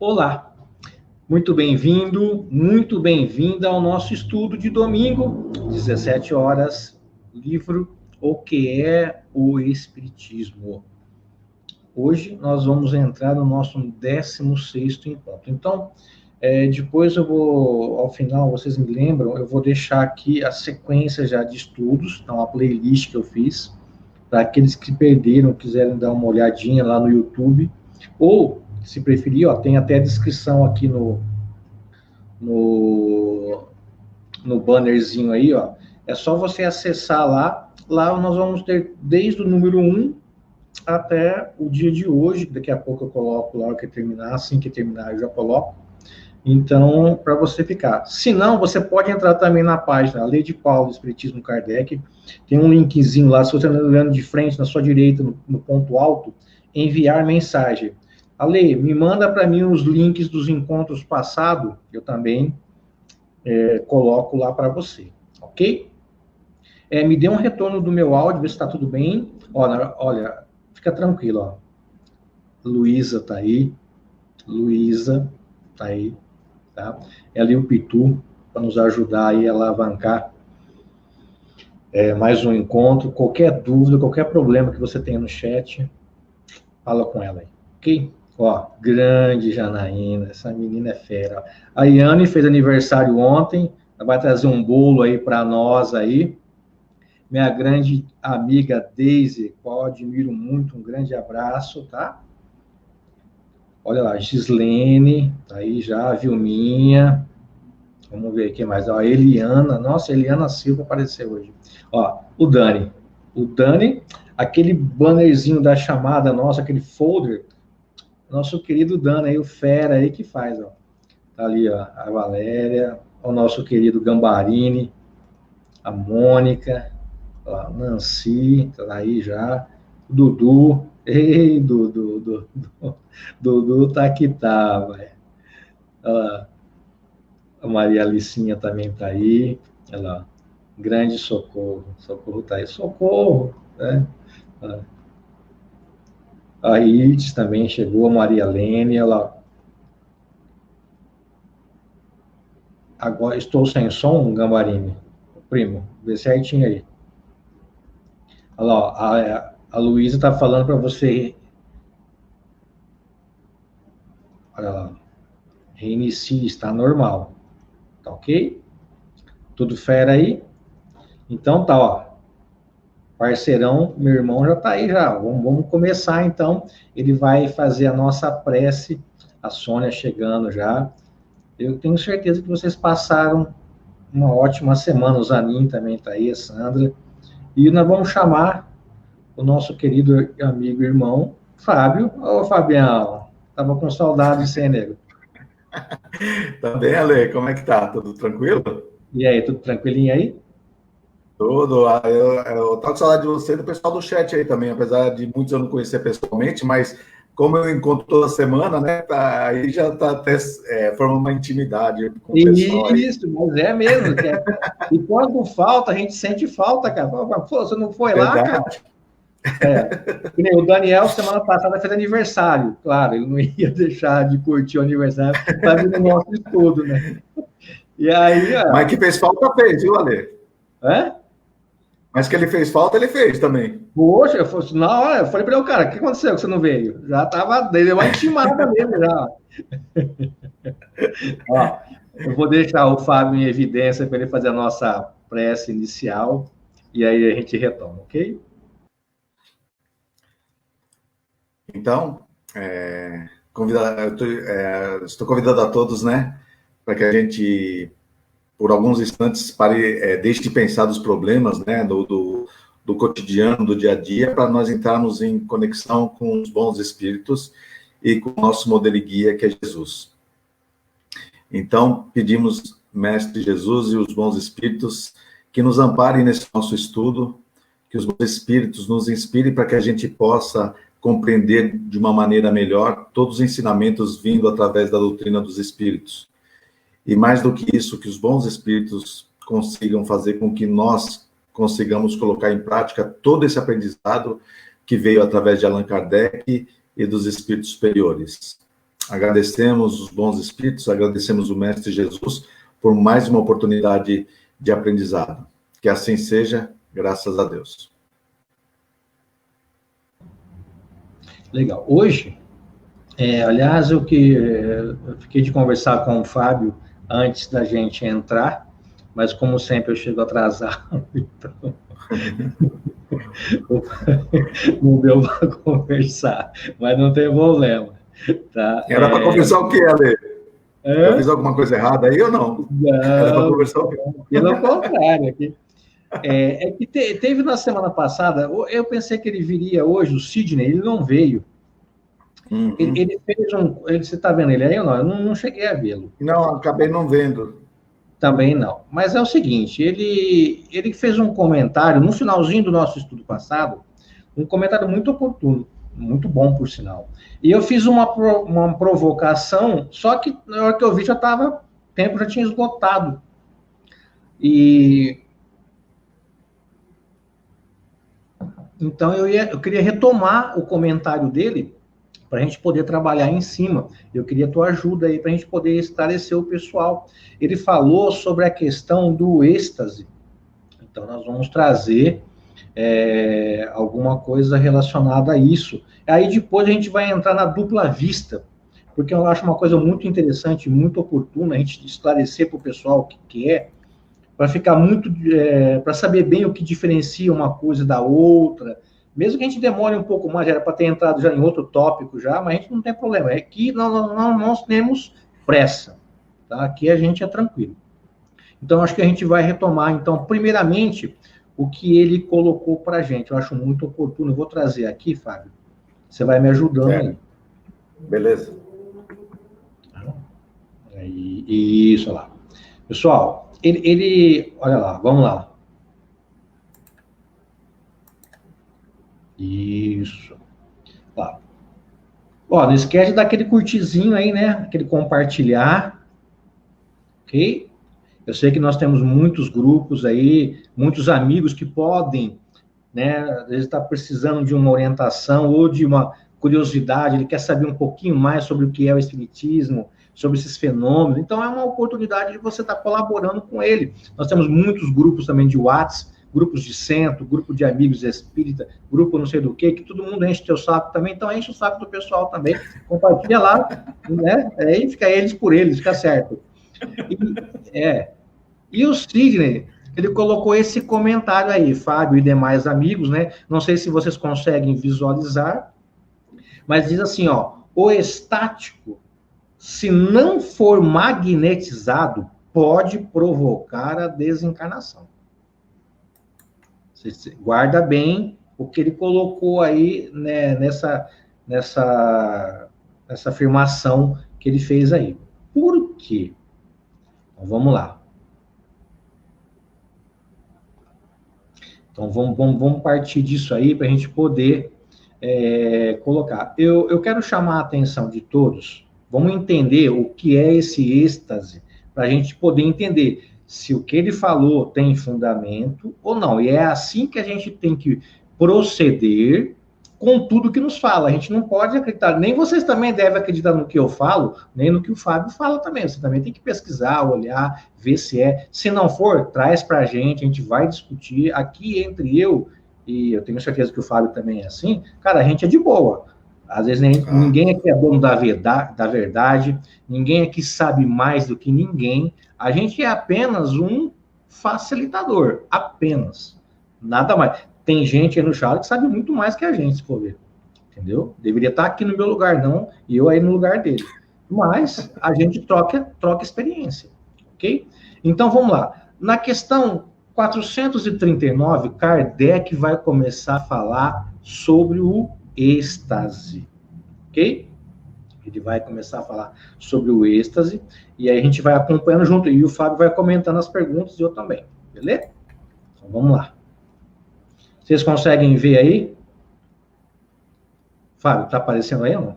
Olá, muito bem-vindo, muito bem-vinda ao nosso estudo de domingo, 17 horas, livro O que é o Espiritismo. Hoje nós vamos entrar no nosso 16º encontro. Então, depois eu vou, ao final, vocês me lembram, eu vou deixar aqui a sequência já de estudos, então a playlist que eu fiz, para aqueles que perderam, quiserem dar uma olhadinha lá no YouTube, ou, se preferir, ó, tem até a descrição aqui no bannerzinho aí, ó. É só você acessar lá. Lá nós vamos ter desde o número 1 até o dia de hoje. Daqui a pouco eu coloco lá o que terminar. Assim que terminar, eu já coloco. Então, para você ficar. Se não, você pode entrar também na página Lei de Paulo, Espiritismo Kardec. Tem um linkzinho lá, se você não está olhando de frente, na sua direita, no ponto alto, enviar mensagem. Ale, me manda para mim os links dos encontros passados, eu também coloco lá para você, ok? Me dê um retorno do meu áudio, ver se está tudo bem. Olha, fica tranquilo, ó. Luísa tá aí, tá? Ela e o Pitu, para nos ajudar aí a alavancar mais um encontro. Qualquer dúvida, qualquer problema que você tenha no chat, fala com ela aí, ok? Ó, grande Janaína, essa menina é fera. A Iane fez aniversário ontem, ela vai trazer um bolo aí para nós aí. Minha grande amiga Daisy, qual eu admiro muito, um grande abraço, tá? Olha lá, Gislene, tá aí já, a Vilminha. Vamos ver aqui mais. Ó, a Eliana, nossa, a Eliana Silva apareceu hoje. Ó, o Dani, aquele bannerzinho da chamada nossa, aquele folder, nosso querido Dani aí, o fera aí que faz, ó. Tá ali, ó, a Valéria, o nosso querido Gambarini, a Mônica, ó, Nancy, tá aí já, o Dudu, ei, Dudu tá aqui, tá, velho. A Maria Alicinha também tá aí, ela, grande Socorro tá aí, Socorro, né? A Iris também chegou, a Maria Lene, ela... Agora, estou sem som, Gambarini? Primo, vê certinho aí. Olha lá, a Luísa está falando para você... Olha lá. Reinicie, está normal. Tá ok? Tudo fera aí? Então tá, ó. Parceirão, meu irmão já tá aí já. Vamos começar então. Ele vai fazer a nossa prece. A Sônia chegando já. Eu tenho certeza que vocês passaram uma ótima semana. O Zanin também tá aí, a Sandra. E nós vamos chamar o nosso querido amigo e irmão, Fábio. Ô, Fabião, tava com saudade de você, nego. Tá bem, Ale? Como é que tá? Tudo tranquilo? E aí, tudo tranquilinho aí? Tudo. Eu tava com saudade de você e do pessoal do chat aí também, apesar de muitos eu não conhecer pessoalmente, mas como eu encontro toda semana, né? Aí já tá até formando uma intimidade com o pessoal aí. Isso, mas é mesmo. E quando falta, a gente sente falta, cara. Pô, você não foi lá, cara? O Daniel, semana passada, fez aniversário. Claro, ele não ia deixar de curtir o aniversário para vir no nosso estudo, né? E aí... Mas que fez falta, fez, viu, Ale? Hã? Mas que ele fez falta, ele fez também. Poxa, na hora, eu falei para ele, cara, o que aconteceu que você não veio? Já tava, deu uma intimada mesmo, já. Ó, eu vou deixar o Fábio em evidência para ele fazer a nossa prece inicial e aí a gente retoma, ok? Então, estou convidando a todos, né, para que a gente, por alguns instantes, deixe de pensar dos problemas, né, do cotidiano, do dia a dia, para nós entrarmos em conexão com os bons espíritos e com o nosso modelo e guia, que é Jesus. Então, pedimos, Mestre Jesus e os bons espíritos, que nos amparem nesse nosso estudo, que os bons espíritos nos inspirem para que a gente possa compreender de uma maneira melhor todos os ensinamentos vindo através da doutrina dos espíritos. E mais do que isso, que os bons espíritos consigam fazer com que nós consigamos colocar em prática todo esse aprendizado que veio através de Allan Kardec e dos espíritos superiores. Agradecemos os bons espíritos, agradecemos o Mestre Jesus por mais uma oportunidade de aprendizado. Que assim seja, graças a Deus. Legal. Hoje, aliás, eu fiquei de conversar com o Fábio antes da gente entrar, mas como sempre eu chego atrasado, então não deu para conversar, mas não tem problema. Tá? Era para conversar o quê, Ale? Eu fiz alguma coisa errada aí ou não? Era para conversar o quê? Pelo contrário. Que teve na semana passada, eu pensei que ele viria hoje, o Sidney, ele não veio. Uhum. Ele fez você está vendo ele aí ou não? Eu não cheguei a vê-lo. Não, acabei não vendo. Também não. Mas é o seguinte, ele fez um comentário, no finalzinho do nosso estudo passado, um comentário muito oportuno, muito bom, por sinal. E eu fiz uma provocação, só que na hora que eu vi o tempo já tinha esgotado. Então eu queria retomar o comentário dele, para a gente poder trabalhar em cima. Eu queria a tua ajuda aí, para a gente poder esclarecer o pessoal. Ele falou sobre a questão do êxtase. Então, nós vamos trazer alguma coisa relacionada a isso. Aí, depois, a gente vai entrar na dupla vista, porque eu acho uma coisa muito interessante, muito oportuna, a gente esclarecer para o pessoal o que é, para ficar para saber bem o que diferencia uma coisa da outra. Mesmo que a gente demore um pouco mais, era para ter entrado já em outro tópico já, mas a gente não tem problema. É que nós temos pressa, tá? Aqui a gente é tranquilo. Então, acho que a gente vai retomar, então, primeiramente, o que ele colocou para a gente. Eu acho muito oportuno. Eu vou trazer aqui, Fábio. Você vai me ajudando aí. Beleza. Isso lá. Pessoal, olha lá, vamos lá. Isso. Ó, não esquece de dar aquele curtizinho aí, né? Aquele compartilhar. Ok? Eu sei que nós temos muitos grupos aí, muitos amigos que podem, né? Às vezes está precisando de uma orientação ou de uma curiosidade, ele quer saber um pouquinho mais sobre o que é o espiritismo, sobre esses fenômenos. Então, é uma oportunidade de você estar colaborando com ele. Nós temos muitos grupos também de WhatsApp, grupos de centro, grupo de amigos espírita, grupo não sei do que todo mundo enche teu saco também, então enche o saco do pessoal também, compartilha lá, né? Aí fica eles por eles, fica certo. E o Sidney, ele colocou esse comentário aí, Fábio e demais amigos, né? Não sei se vocês conseguem visualizar, mas diz assim, ó, o estático, se não for magnetizado, pode provocar a desencarnação. Você guarda bem o que ele colocou aí, né, nessa afirmação que ele fez aí. Por quê? Então, vamos lá. Então, vamos partir disso aí para a gente poder colocar. Eu quero chamar a atenção de todos. Vamos entender o que é esse êxtase, para a gente poder entender se o que ele falou tem fundamento ou não. E é assim que a gente tem que proceder com tudo que nos fala. A gente não pode acreditar, nem vocês também devem acreditar no que eu falo, nem no que o Fábio fala também. Você também tem que pesquisar, olhar, ver se é. Se não for, traz para a gente vai discutir. Aqui entre eu, e eu tenho certeza que o Fábio também é assim, cara, a gente é de boa. Às vezes ninguém aqui é dono da verdade, ninguém aqui sabe mais do que ninguém. A gente é apenas um facilitador, apenas. Nada mais. Tem gente aí no chat que sabe muito mais que a gente, se for ver. Entendeu? Deveria estar aqui no meu lugar, não, e eu aí no lugar dele. Mas a gente troca experiência, ok? Então, vamos lá. Na questão 439, Kardec vai começar a falar sobre o êxtase, ok? Ele vai começar a falar sobre o êxtase, e aí a gente vai acompanhando junto, e o Fábio vai comentando as perguntas, e eu também, beleza? Então, vamos lá. Vocês conseguem ver aí? Fábio, tá aparecendo aí ou não?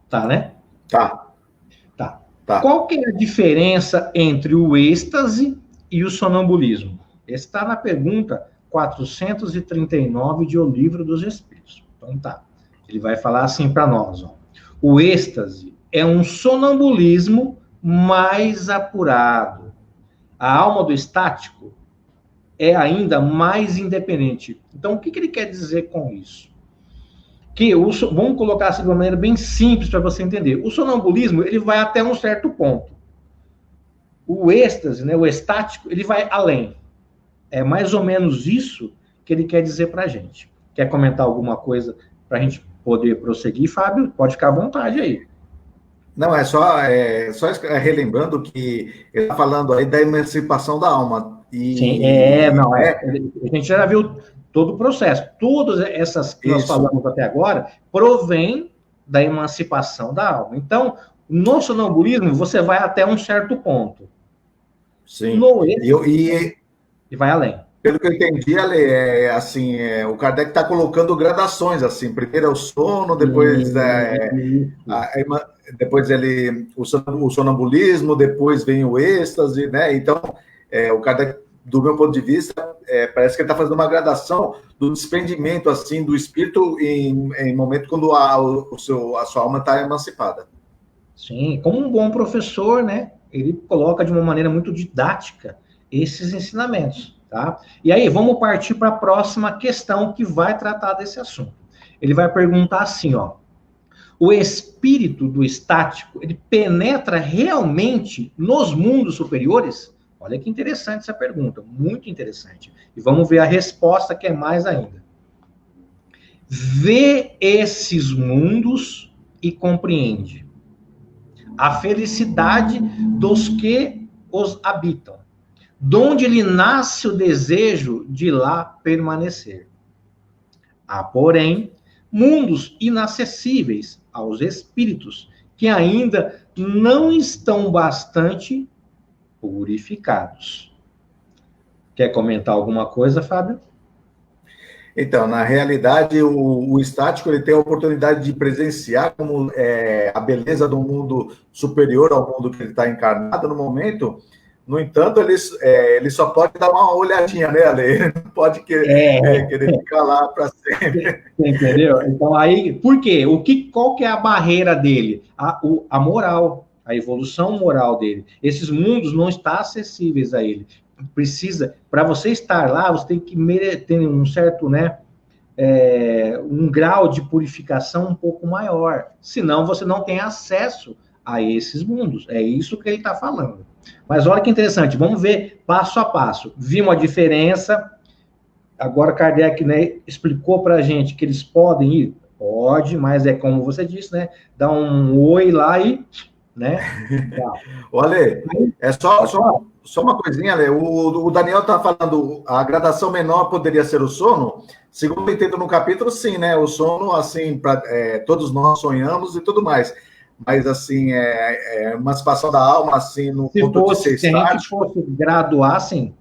Tá, né? Tá. Qual que é a diferença entre o êxtase e o sonambulismo? Está na pergunta 439 de O Livro dos Espíritos. Então tá. Ele vai falar assim para nós, ó. O êxtase é um sonambulismo mais apurado. A alma do estático é ainda mais independente. Então, o que ele quer dizer com isso? Vamos colocar assim de uma maneira bem simples para você entender. O sonambulismo, ele vai até um certo ponto. O êxtase, né, o estático, ele vai além. É mais ou menos isso que ele quer dizer para a gente. Quer comentar alguma coisa para a gente poder prosseguir, Fábio? Pode ficar à vontade aí. Não, só relembrando que ele está falando aí da emancipação da alma. Sim, a gente já viu todo o processo. Todas essas que nós falamos até agora provém da emancipação da alma. Então, no sonambulismo, você vai até um certo ponto. Sim. E vai além. Pelo que eu entendi, o Kardec está colocando gradações, assim, primeiro é o sono, depois o sonambulismo, depois vem o êxtase, né? Então, o Kardec, do meu ponto de vista, parece que ele está fazendo uma gradação do desprendimento, assim, do espírito em momento quando a sua alma está emancipada. Sim, como um bom professor, né? Ele coloca de uma maneira muito didática esses ensinamentos. Tá? E aí, vamos partir para a próxima questão que vai tratar desse assunto. Ele vai perguntar assim, ó, o espírito do estático, ele penetra realmente nos mundos superiores? Olha que interessante essa pergunta, muito interessante. E vamos ver a resposta, que é mais ainda. Vê esses mundos e compreende a felicidade dos que os habitam, donde lhe nasce o desejo de lá permanecer. Há, porém, mundos inacessíveis aos espíritos que ainda não estão bastante purificados. Quer comentar alguma coisa, Fábio? Então, na realidade, o estático ele tem a oportunidade de presenciar como a beleza do mundo superior ao mundo que ele está encarnado no momento. No entanto, ele só pode dar uma olhadinha, né, Ale? Ele não pode querer ficar lá para sempre. Entendeu? Então, aí, por quê? Qual que é a barreira dele? A moral, a evolução moral dele. Esses mundos não estão acessíveis a ele. Para você estar lá, você tem que ter um certo, né, um grau de purificação um pouco maior. Senão, você não tem acesso a esses mundos. É isso que ele está falando. Mas olha que interessante, vamos ver passo a passo. Vimos a diferença. Agora Kardec, né, explicou para a gente que eles podem ir. Pode, mas é como você disse, né? Dá um oi lá e, né? Olha, só uma coisinha, Ale. O Daniel está falando, a gradação menor poderia ser o sono. Segundo eu entendo no capítulo, sim, né? O sono, assim, todos nós sonhamos e tudo mais. Mas, assim, emancipação da alma, assim, no ponto de ser estático. Se a gente fosse graduar, sim.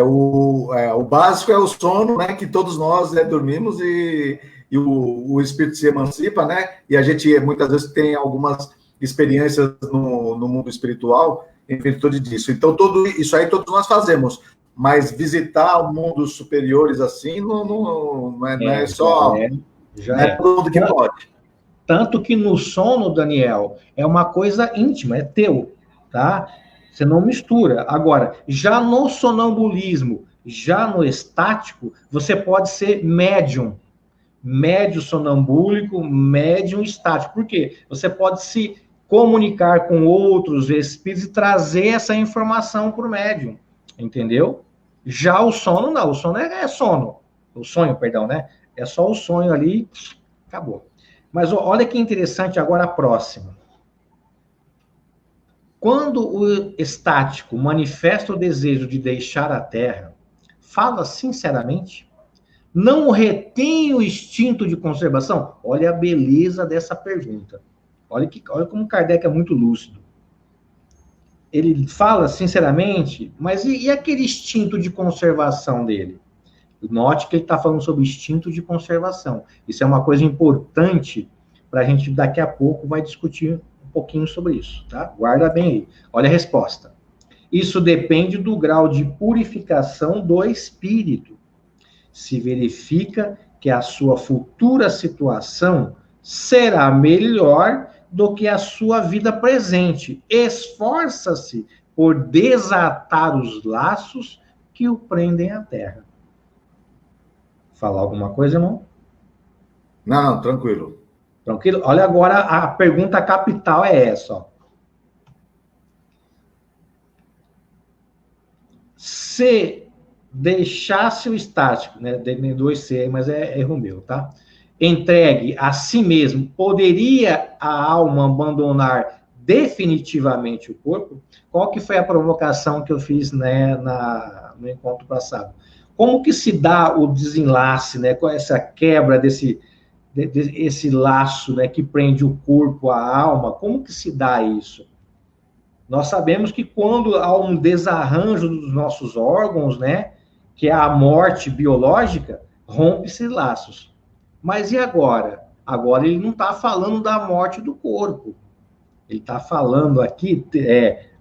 O básico é o sono, né? Que todos nós dormimos e o espírito se emancipa, né? E a gente, muitas vezes, tem algumas experiências no mundo espiritual em virtude disso. Então, tudo isso aí todos nós fazemos. Mas visitar mundos superiores, assim, não é só... Já é todo mundo que pode. Tanto que no sono, Daniel, é uma coisa íntima, é teu, tá? Você não mistura. Agora, já no sonambulismo, já no estático, você pode ser médium. Médium sonambúlico, médium estático. Por quê? Você pode se comunicar com outros espíritos e trazer essa informação para o médium. Entendeu? Já o sono, não. O sono é sono. O sonho, perdão, né? É só o sonho ali, acabou. Mas olha que interessante agora a próxima. Quando o estático manifesta o desejo de deixar a Terra, fala sinceramente, não retém o instinto de conservação? Olha a beleza dessa pergunta. Olha como Kardec é muito lúcido. Ele fala sinceramente, mas e aquele instinto de conservação dele? Note que ele está falando sobre instinto de conservação. Isso é uma coisa importante para a gente, daqui a pouco, vai discutir um pouquinho sobre isso, tá? Guarda bem aí. Olha a resposta. Isso depende do grau de purificação do espírito. Se verifica que a sua futura situação será melhor do que a sua vida presente. Esforça-se por desatar os laços que o prendem à terra. Falar alguma coisa, irmão? Não, tranquilo. Tranquilo? Olha agora, a pergunta capital é essa, ó. Se deixasse o estático, né? Tem 2C, mas é erro meu, tá? Entregue a si mesmo, poderia a alma abandonar definitivamente o corpo? Qual que foi a provocação que eu fiz, né, no encontro passado? Como que se dá o desenlace, né, com essa quebra esse laço, né, que prende o corpo à alma? Como que se dá isso? Nós sabemos que quando há um desarranjo dos nossos órgãos, né, que é a morte biológica, rompe-se laços. Mas e agora? Agora ele não está falando da morte do corpo. Ele está falando aqui,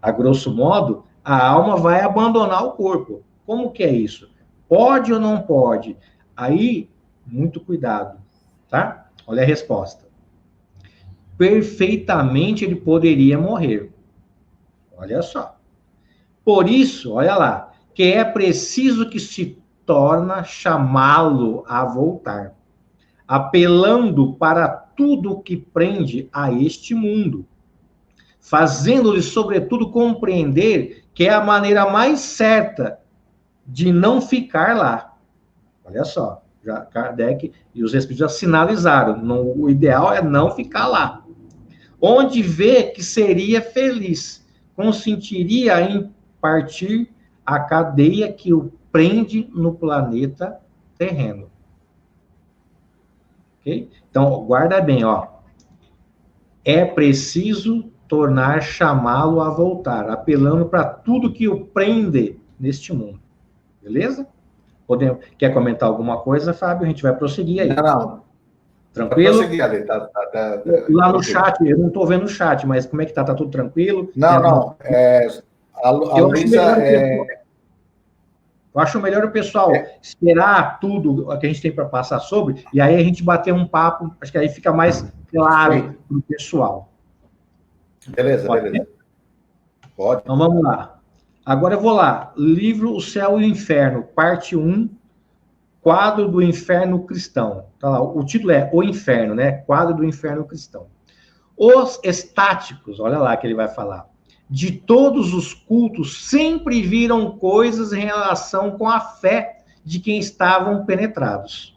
a grosso modo, a alma vai abandonar o corpo. Como que é isso? Pode ou não pode? Aí, muito cuidado, tá? Olha a resposta. Perfeitamente ele poderia morrer. Olha só. Por isso, olha lá, que é preciso que se torna chamá-lo a voltar, apelando para tudo o que prende a este mundo, fazendo-lhe, sobretudo, compreender que é a maneira mais certa de não ficar lá. Olha só, já Kardec e os espíritos já sinalizaram, o ideal é não ficar lá. Onde vê que seria feliz, consentiria em partir a cadeia que o prende no planeta terreno. Okay? Então, guarda bem, ó. É preciso tornar chamá-lo a voltar, apelando para tudo que o prende neste mundo. Beleza? Quer comentar alguma coisa, Fábio? A gente vai prosseguir aí. Não. Tranquilo? Prosseguir ali, tá lá no chat, eu não estou vendo o chat, mas como é que tá? Tá tudo tranquilo? Não. A Luísa eu acho melhor o pessoal esperar tudo que a gente tem para passar sobre, e aí a gente bater um papo, acho que aí fica mais claro para o pessoal. Beleza. Pode. Então vamos lá. Agora eu vou lá. Livro O Céu e o Inferno, parte 1, Quadro do Inferno Cristão. Tá lá, o título é O Inferno, né? Quadro do Inferno Cristão. Os estáticos, olha lá que ele vai falar. De todos os cultos, sempre viram coisas em relação com a fé de quem estavam penetrados.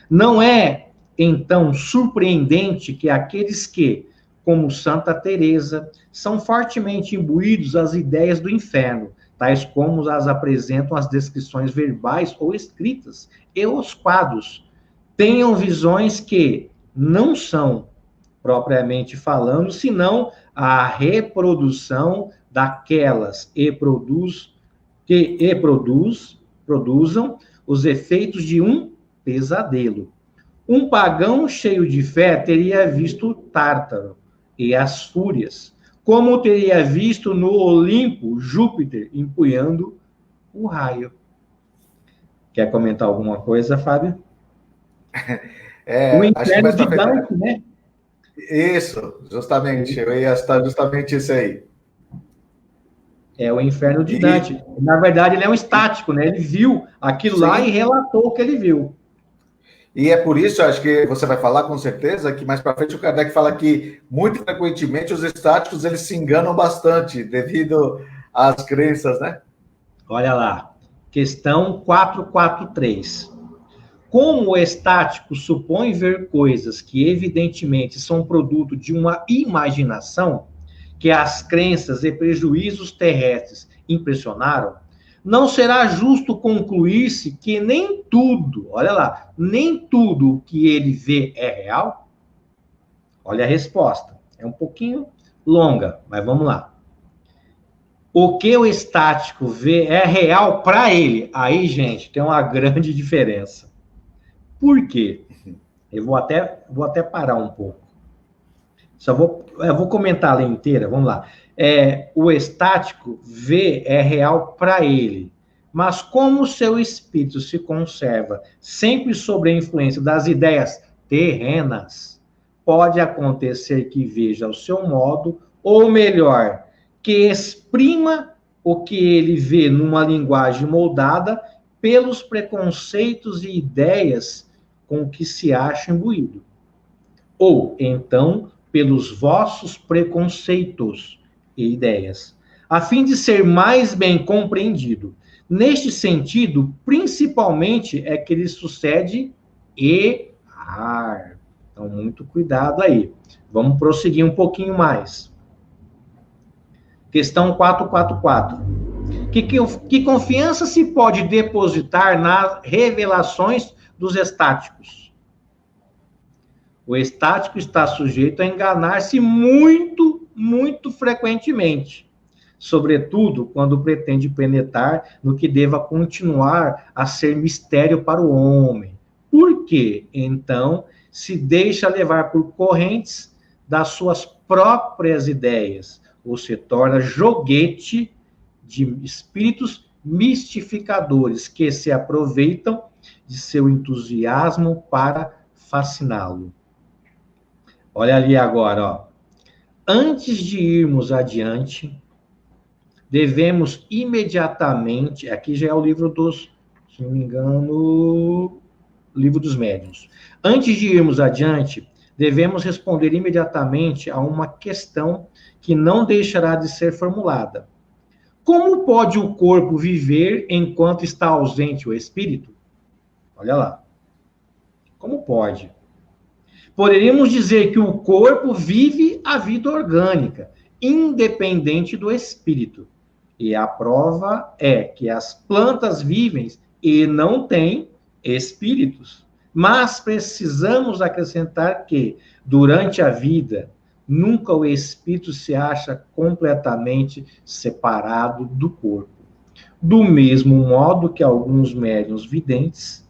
Não é, então, surpreendente que aqueles que, como Santa Teresa, são fortemente imbuídos às ideias do inferno, tais como as apresentam as descrições verbais ou escritas, e os quadros, tenham visões que não são, propriamente falando, senão a reprodução daquelas produzam os efeitos de um pesadelo. Um pagão cheio de fé teria visto o Tártaro e as fúrias, como teria visto no Olimpo Júpiter empunhando o raio. Quer comentar alguma coisa, Fábio? O inferno de Dante, né? Isso, justamente. Eu ia estar justamente isso aí. É o inferno de Dante. Na verdade, ele é um estático, né? Ele viu aquilo lá e relatou o que ele viu. E é por isso, acho que você vai falar com certeza, que mais para frente o Kardec fala que, muito frequentemente, os estáticos eles se enganam bastante devido às crenças, né? Olha lá. Questão 443. Como o estático supõe ver coisas que, evidentemente, são produto de uma imaginação, que as crenças e prejuízos terrestres impressionaram, não será justo concluir-se que nem tudo, olha lá, nem tudo o que ele vê é real? Olha a resposta. É um pouquinho longa, mas vamos lá. O que o estático vê é real para ele. Aí, gente, tem uma grande diferença. Por quê? Eu vou até parar um pouco. Eu vou comentar a lei inteira, vamos lá. O estático vê é real para ele, mas como o seu espírito se conserva sempre sob a influência das ideias terrenas, pode acontecer que veja o seu modo, ou melhor, que exprima o que ele vê numa linguagem moldada pelos preconceitos e ideias com que se acha imbuído. Ou, então, pelos vossos preconceitos e ideias, a fim de ser mais bem compreendido. Neste sentido, principalmente, é que lhe sucede errar. Então, muito cuidado aí. Vamos prosseguir um pouquinho mais. Questão 444. Que confiança se pode depositar nas revelações dos estáticos? O estático está sujeito a enganar-se muito, muito frequentemente, sobretudo quando pretende penetrar no que deva continuar a ser mistério para o homem. Por quê? Então, se deixa levar por correntes das suas próprias ideias, ou se torna joguete de espíritos mistificadores que se aproveitam de seu entusiasmo para fasciná-lo. Olha ali agora, ó. Antes de irmos adiante, devemos imediatamente, aqui já é o livro dos, se não me engano, livro dos médiuns. Antes de irmos adiante, devemos responder imediatamente a uma questão que não deixará de ser formulada. Como pode o corpo viver enquanto está ausente o espírito? Olha lá. Como pode? Poderíamos dizer que o corpo vive a vida orgânica, independente do espírito. E a prova é que as plantas vivem e não têm espíritos. Mas precisamos acrescentar que, durante a vida, nunca o espírito se acha completamente separado do corpo. Do mesmo modo que alguns médiuns videntes,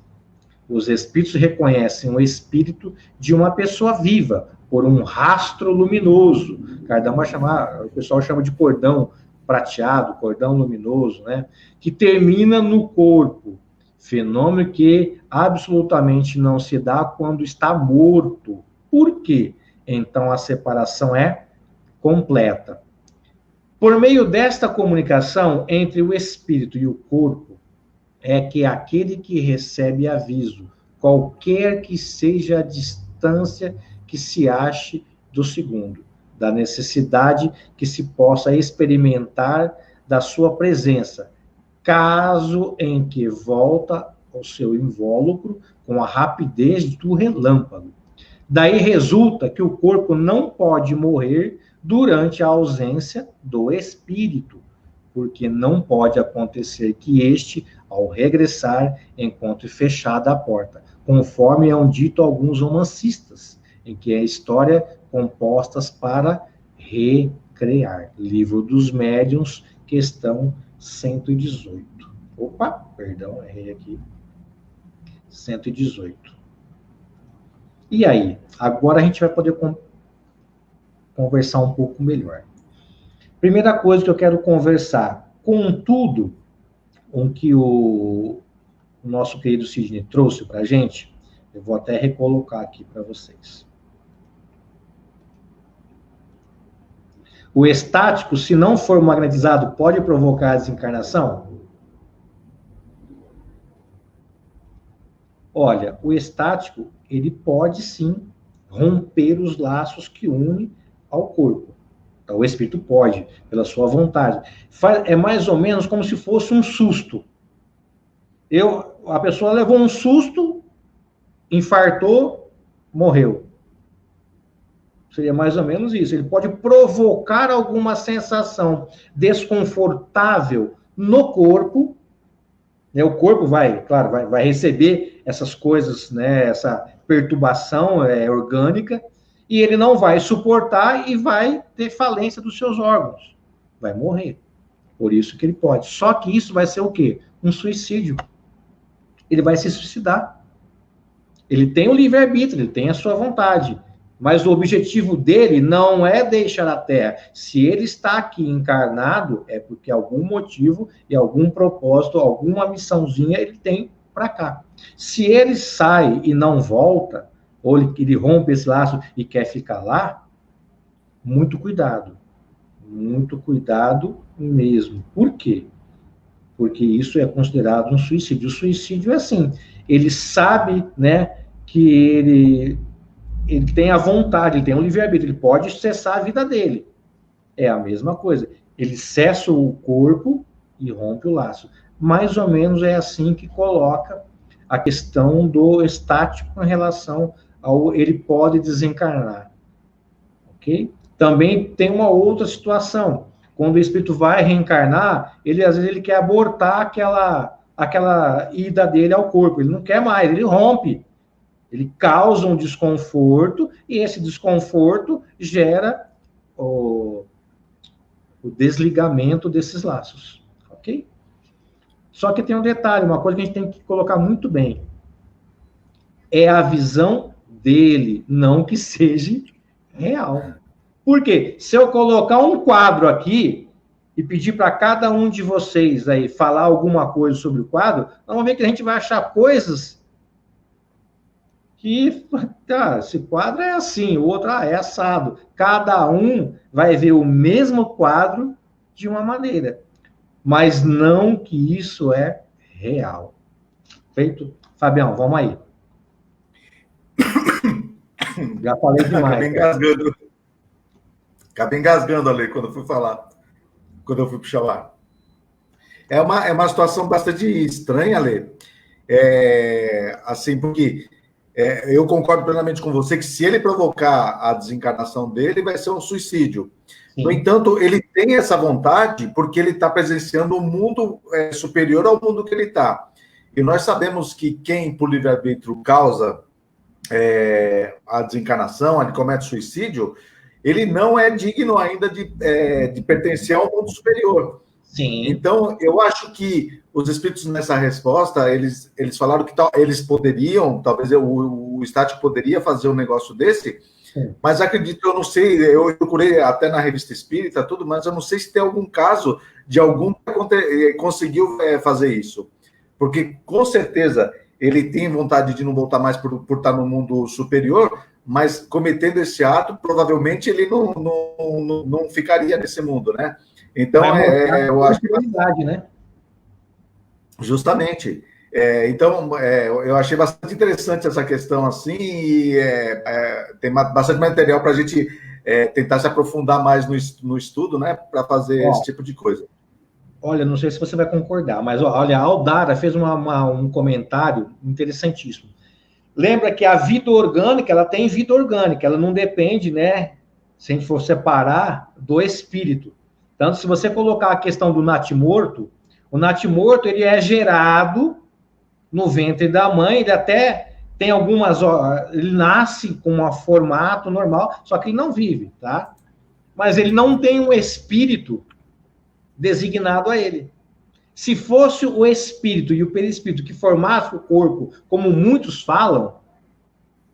os espíritos reconhecem o espírito de uma pessoa viva por um rastro luminoso. O pessoal chama de cordão prateado, cordão luminoso, né? Que termina no corpo. Fenômeno que absolutamente não se dá quando está morto. Por quê? Então a separação é completa. Por meio desta comunicação entre o espírito e o corpo, é que aquele que recebe aviso, qualquer que seja a distância que se ache do segundo, da necessidade que se possa experimentar da sua presença, caso em que volta ao seu invólucro com a rapidez do relâmpago. Daí resulta que o corpo não pode morrer durante a ausência do espírito, porque não pode acontecer que este, ao regressar, encontre fechada a porta, conforme é dito alguns romancistas, em que é história compostas para recriar. Livro dos Médiuns, questão 118. Opa, perdão, errei aqui. 118. E aí? Agora a gente vai poder conversar um pouco melhor. Primeira coisa que eu quero conversar, contudo, o que o nosso querido Sidney trouxe para a gente, eu vou até recolocar aqui para vocês. O estático, se não for magnetizado, pode provocar a desencarnação? Olha, o estático, ele pode sim romper os laços que unem ao corpo. Então, o espírito pode, pela sua vontade. É mais ou menos como se fosse um susto. A pessoa levou um susto, infartou, morreu. Seria mais ou menos isso. Ele pode provocar alguma sensação desconfortável no corpo. O corpo vai receber essas coisas, né, essa perturbação orgânica, e ele não vai suportar e vai ter falência dos seus órgãos. Vai morrer. Por isso que ele pode. Só que isso vai ser o quê? Um suicídio. Ele vai se suicidar. Ele tem o livre-arbítrio, ele tem a sua vontade. Mas o objetivo dele não é deixar a Terra. Se ele está aqui encarnado, é porque algum motivo e algum propósito, alguma missãozinha ele tem para cá. Se ele sai e não volta, ou ele rompe esse laço e quer ficar lá, muito cuidado mesmo. Por quê? Porque isso é considerado um suicídio. O suicídio é assim, ele sabe, né, que ele tem a vontade, ele tem um livre-arbítrio, ele pode cessar a vida dele. É a mesma coisa. Ele cessa o corpo e rompe o laço. Mais ou menos é assim que coloca a questão do estático em relação ao ele pode desencarnar. Ok? Também tem uma outra situação. Quando o espírito vai reencarnar, às vezes ele quer abortar aquela ida dele ao corpo. Ele não quer mais, ele rompe. Ele causa um desconforto e esse desconforto gera o desligamento desses laços, ok? Só que tem um detalhe, uma coisa que a gente tem que colocar muito bem. É a visão dele, não que seja real. Por quê? Se eu colocar um quadro aqui e pedir para cada um de vocês aí falar alguma coisa sobre o quadro, nós vamos ver que a gente vai achar coisas que, esse quadro é assim, o outro é assado. Cada um vai ver o mesmo quadro de uma maneira, mas não que isso é real. Feito? Fabião, vamos aí. Já falei demais. Acabei engasgando ali quando eu fui falar, quando eu fui puxar o ar. É uma situação bastante estranha, Ale. Assim, porque eu concordo plenamente com você que se ele provocar a desencarnação dele, vai ser um suicídio. Sim. No entanto, ele tem essa vontade porque ele está presenciando um mundo superior ao mundo que ele está. E nós sabemos que quem, por livre-arbítrio, causa a desencarnação, ele comete suicídio, ele não é digno ainda de pertencer ao mundo superior. Sim. Então, eu acho que os espíritos, nessa resposta, eles falaram que eles poderiam, talvez o estático poderia fazer um negócio desse, sim, mas acredito, eu não sei, eu procurei até na revista espírita, tudo, mas eu não sei se tem algum caso de algum que conseguiu fazer isso. Porque, com certeza, ele tem vontade de não voltar mais por estar no mundo superior, mas cometendo esse ato, provavelmente ele não ficaria nesse mundo, né? Então, eu acho que... né? Justamente. Então, eu achei bastante interessante essa questão assim, e tem bastante material para a gente tentar se aprofundar mais no estudo, né? Para fazer esse tipo de coisa. Olha, não sei se você vai concordar, mas olha, a Aldara fez um comentário interessantíssimo. Lembra que a vida orgânica, ela tem vida orgânica, ela não depende, né? Se a gente for separar do espírito. Tanto se você colocar a questão do natimorto, o natimorto, ele é gerado no ventre da mãe, ele até tem ele nasce com um formato normal, só que ele não vive, tá? Mas ele não tem um espírito designado a ele. Se fosse o espírito e o perispírito que formasse o corpo, como muitos falam,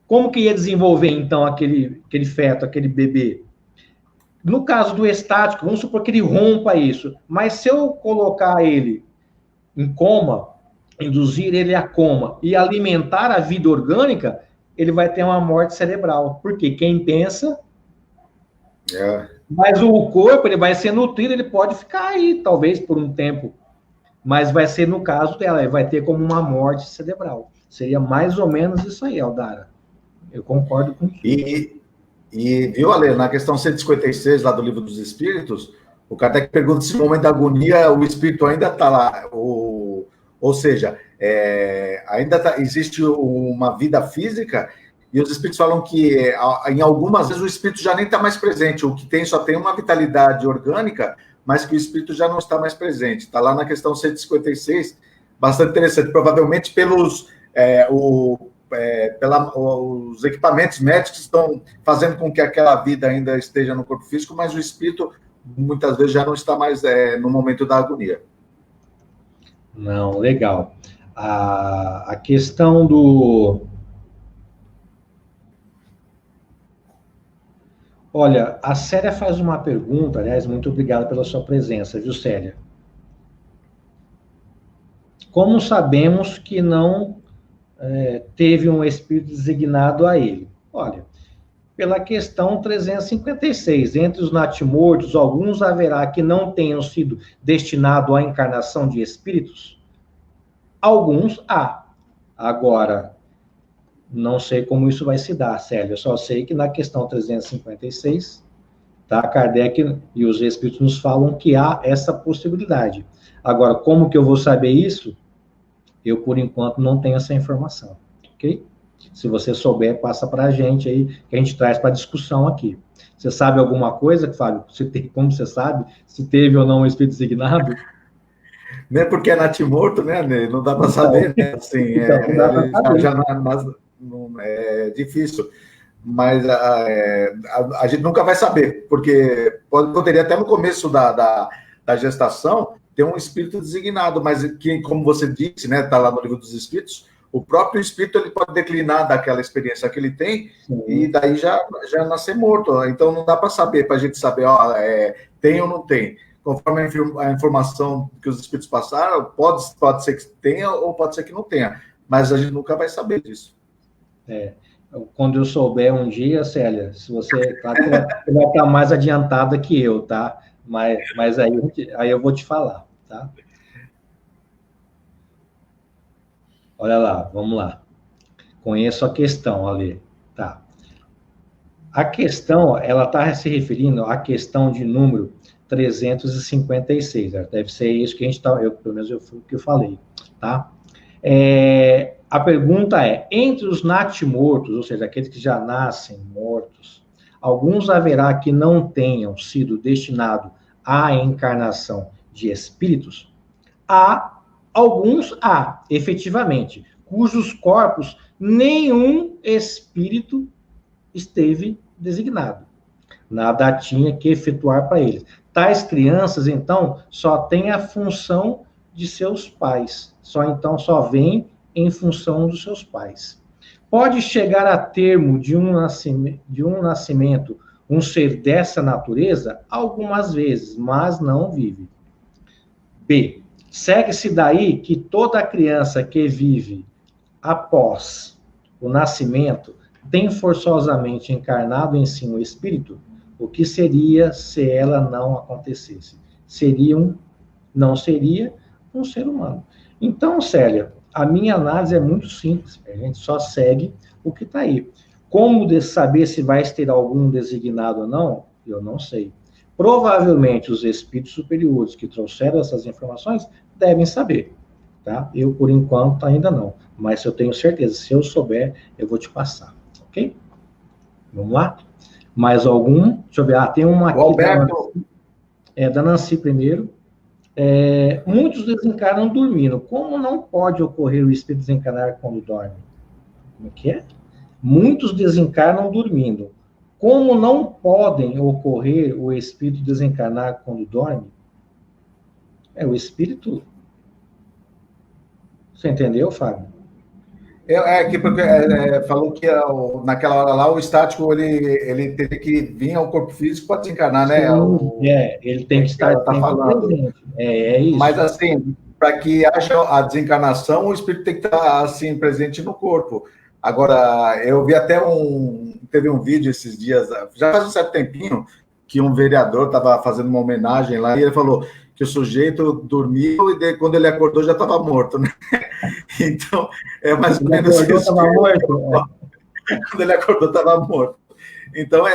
como que ia desenvolver, então, aquele feto, aquele bebê? No caso do estático, vamos supor que ele rompa isso, mas se eu colocar ele em coma, induzir ele a coma e alimentar a vida orgânica, ele vai ter uma morte cerebral. Porque quem pensa... Mas o corpo, ele vai ser nutrido, ele pode ficar aí, talvez, por um tempo. Mas vai ser no caso dela, vai ter como uma morte cerebral. Seria mais ou menos isso aí, Aldara. Eu concordo com isso. E viu, Ale, na questão 156 lá do Livro dos Espíritos, o Kardec pergunta se no momento da agonia o espírito ainda está lá. Ou seja, ainda existe uma vida física, e os espíritos falam que em algumas vezes o espírito já nem está mais presente, o que só tem uma vitalidade orgânica, mas que o espírito já não está mais presente. Está lá na questão 156, bastante interessante. Provavelmente pelos equipamentos médicos estão fazendo com que aquela vida ainda esteja no corpo físico, mas o espírito muitas vezes já não está mais no momento da agonia. Não, legal. A questão do... Olha, a Célia faz uma pergunta, aliás, muito obrigado pela sua presença, viu, Célia? Como sabemos que não teve um espírito designado a ele? Olha, pela questão 356, entre os natimortos, alguns haverá que não tenham sido destinados à encarnação de espíritos? Alguns há. Agora, não sei como isso vai se dar, Célio, eu só sei que na questão 356, tá, Kardec e os espíritos nos falam que há essa possibilidade. Agora, como que eu vou saber isso? Eu, por enquanto, não tenho essa informação, ok? Se você souber, passa para a gente aí, que a gente traz para discussão aqui. Você sabe alguma coisa, Fábio? Como você sabe? Se teve ou não um espírito designado? Não é porque é natimorto, né? Não dá para saber, né? Assim, então, não dá para saber. É difícil. Mas a gente nunca vai saber, porque poderia até no começo da gestação ter um espírito designado, mas que, como você disse, né? Está lá no Livro dos Espíritos, o próprio espírito ele pode declinar daquela experiência que ele tem. Sim. E daí já nascer morto. Então não dá para saber, para a gente saber, tem ou não tem. Conforme a informação que os espíritos passaram, pode ser que tenha ou pode ser que não tenha, mas a gente nunca vai saber disso. Quando eu souber um dia, Célia, se você vai estar mais adiantada que eu, tá? Mas aí eu vou te falar, tá? Olha lá, vamos lá. Conheço a questão, ali, tá? A questão, ela está se referindo à questão de número 356. Deve ser isso que a gente está, pelo menos foi o que eu falei, tá? A pergunta é, entre os natimortos, ou seja, aqueles que já nascem mortos, alguns haverá que não tenham sido destinados à encarnação de espíritos? Alguns há, efetivamente, cujos corpos nenhum espírito esteve designado. Nada tinha que efetuar para eles. Tais crianças, então, só têm a função de seus pais. Só vêm em função dos seus pais. Pode chegar a termo de um nascimento um ser dessa natureza? Algumas vezes, mas não vive. B. Segue-se daí que toda criança que vive após o nascimento tem forçosamente encarnado em si um espírito? O que seria se ela não acontecesse? Não seria um ser humano. Então, Célia, a minha análise é muito simples. A gente só segue o que está aí. Como saber se vai ter algum designado ou não? Eu não sei. Provavelmente os espíritos superiores que trouxeram essas informações devem saber, tá? Eu, por enquanto, ainda não. Mas eu tenho certeza, se eu souber, eu vou te passar, ok? Vamos lá? Mais algum? Deixa eu ver. Tem uma aqui da Nancy primeiro. Muitos desencarnam dormindo. Como não pode ocorrer o espírito desencarnar quando dorme? Como é que é? Muitos desencarnam dormindo. Como não podem ocorrer o espírito desencarnar quando dorme? O espírito... Você entendeu, Fábio? Porque falou que naquela hora lá o estático ele teria que vir ao corpo físico para desencarnar, né? Ele tem que estar falando. Presente. É isso. Mas assim, para que haja a desencarnação, o espírito tem que estar assim presente no corpo. Agora, eu vi até teve um vídeo esses dias, já faz um certo tempinho, que um vereador estava fazendo uma homenagem lá e ele falou que o sujeito dormiu e quando ele acordou já estava morto, né? Então, é mais ou menos isso. Quando ele acordou, estava morto. Então,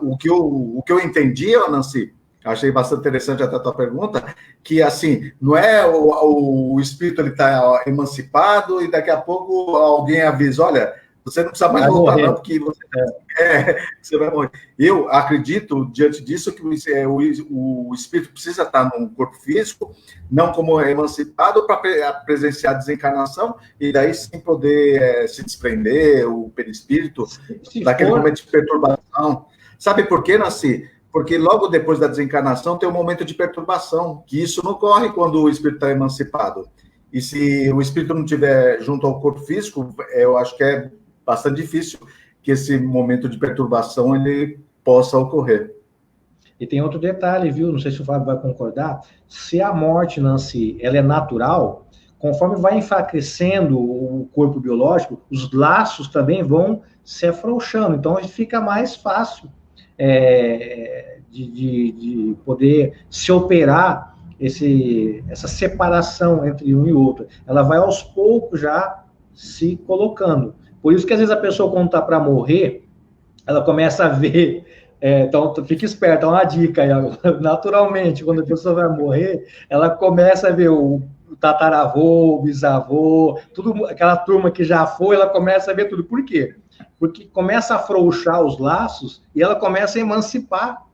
o que eu entendi, Nancy, achei bastante interessante até a tua pergunta, que, assim, não é o espírito ele está emancipado e daqui a pouco alguém avisa, olha, você não precisa mais voltar, não, porque você vai morrer. Eu acredito, diante disso, que o espírito precisa estar num corpo físico, não como emancipado, para presenciar a desencarnação e daí sim poder se desprender, o perispírito, daquele momento de perturbação. Sabe por quê, Nancy? Porque logo depois da desencarnação tem um momento de perturbação, que isso não ocorre quando o espírito está emancipado. E se o espírito não estiver junto ao corpo físico, eu acho que é bastante difícil que esse momento de perturbação ele possa ocorrer. E tem outro detalhe, viu? Não sei se o Fábio vai concordar. Se a morte, Nancy, ela é natural, conforme vai enfraquecendo o corpo biológico, os laços também vão se afrouxando. Então, fica mais fácil de poder se operar essa separação entre um e outro. Ela vai aos poucos já se colocando. Por isso que às vezes a pessoa, quando está para morrer, ela começa a ver. Então, fica esperto, é uma dica aí. Naturalmente, quando a pessoa vai morrer, ela começa a ver o tataravô, o bisavô, tudo, aquela turma que já foi, ela começa a ver tudo. Por quê? Porque começa a afrouxar os laços e ela começa a emancipar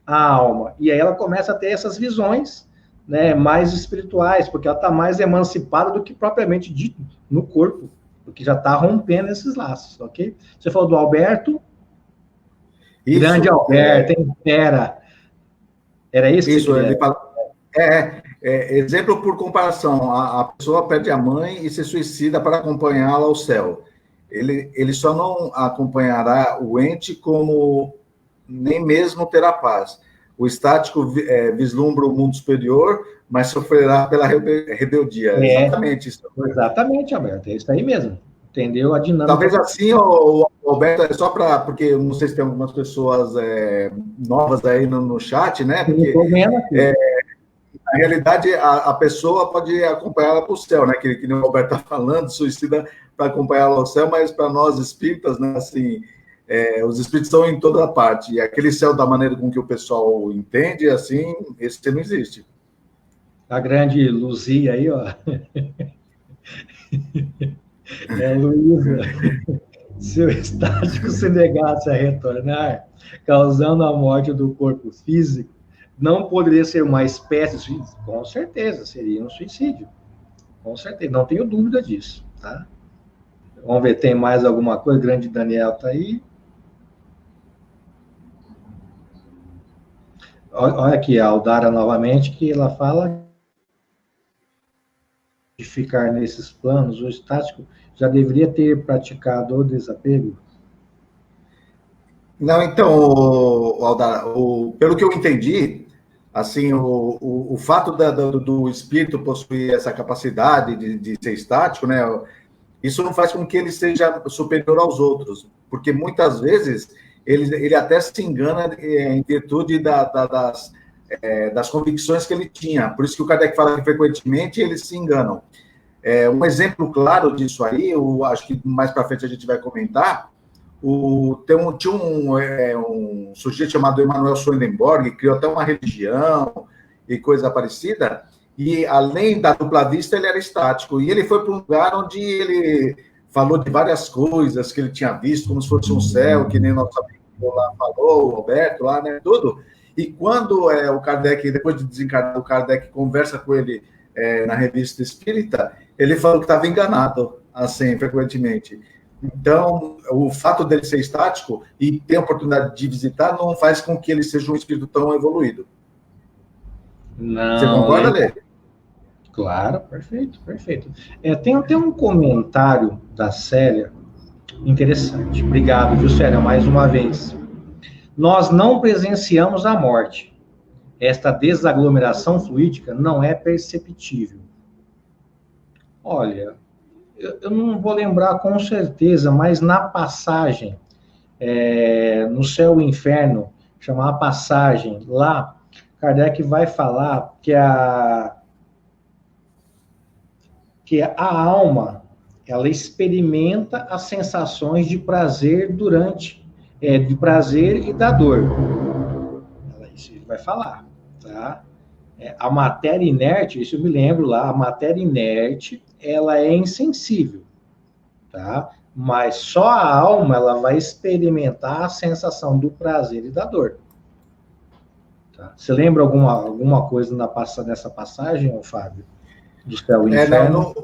a alma. E aí ela começa a ter essas visões, né, mais espirituais, porque ela está mais emancipada do que propriamente dito no corpo, porque já está rompendo esses laços, ok? Você falou do Alberto? Isso, grande Alberto, hein? Era isso que isso, ele fala. Exemplo por comparação, a pessoa perde a mãe e se suicida para acompanhá-la ao céu. Ele só não acompanhará o ente como nem mesmo terá paz. O estático vislumbra o mundo superior, mas sofrerá pela rebeldia. Exatamente isso. Exatamente, Alberto, é isso aí mesmo. Entendeu a dinâmica? Talvez assim, o Alberto, é só para... Porque eu não sei se tem algumas pessoas novas aí no chat, né? Porque, na realidade, a pessoa pode acompanhá-la para o céu, né? Que nem o Alberto está falando, suicida para acompanhá-la ao céu, mas para nós espíritas, né? Assim, os espíritos estão em toda parte. E aquele céu, da maneira com que o pessoal entende, assim, esse não existe. A grande Luzia aí, ó. Luísa, se o estático se negasse a retornar, causando a morte do corpo físico, não poderia ser uma espécie de suicídio? Com certeza, seria um suicídio. Com certeza, não tenho dúvida disso, tá? Vamos ver, tem mais alguma coisa? Grande Daniel tá aí. Olha aqui, a Aldara novamente, que ela fala de ficar nesses planos, o estático já deveria ter praticado o desapego? Não, então, Aldara, pelo que eu entendi, assim, o fato do espírito possuir essa capacidade de ser estático, né, isso não faz com que ele seja superior aos outros, porque muitas vezes ele até se engana em virtude das convicções que ele tinha. Por isso que o Kardec fala que frequentemente eles se enganam. Um exemplo claro disso aí, acho que mais para frente a gente vai comentar, tinha um sujeito chamado Emanuel Swedenborg, que criou até uma religião e coisa parecida, e além da dupla vista, ele era estático. E ele foi para um lugar onde ele falou de várias coisas que ele tinha visto, como se fosse um céu, que nem nosso amigo lá falou, o Roberto lá, né, tudo. E quando o Kardec, depois de desencarnar, o Kardec conversa com ele na Revista Espírita, ele falou que estava enganado, assim, frequentemente. Então, o fato dele ser estático e ter a oportunidade de visitar não faz com que ele seja um espírito tão evoluído. Não. Você concorda, Lê? Claro, perfeito, perfeito. Tem até um comentário da Célia interessante. Obrigado, viu, Célia, mais uma vez. Nós não presenciamos a morte. Esta desaglomeração fluídica não é perceptível. Olha, eu não vou lembrar com certeza, mas na passagem, no céu e inferno, chamar a passagem lá, Kardec vai falar que a alma, ela experimenta as sensações de prazer de prazer e da dor. Isso ele vai falar, tá? A matéria inerte, isso eu me lembro lá, a matéria inerte, ela é insensível, tá? Mas só a alma, ela vai experimentar a sensação do prazer e da dor. Tá? Você lembra alguma coisa nessa passagem, Fábio? Do céu e inferno?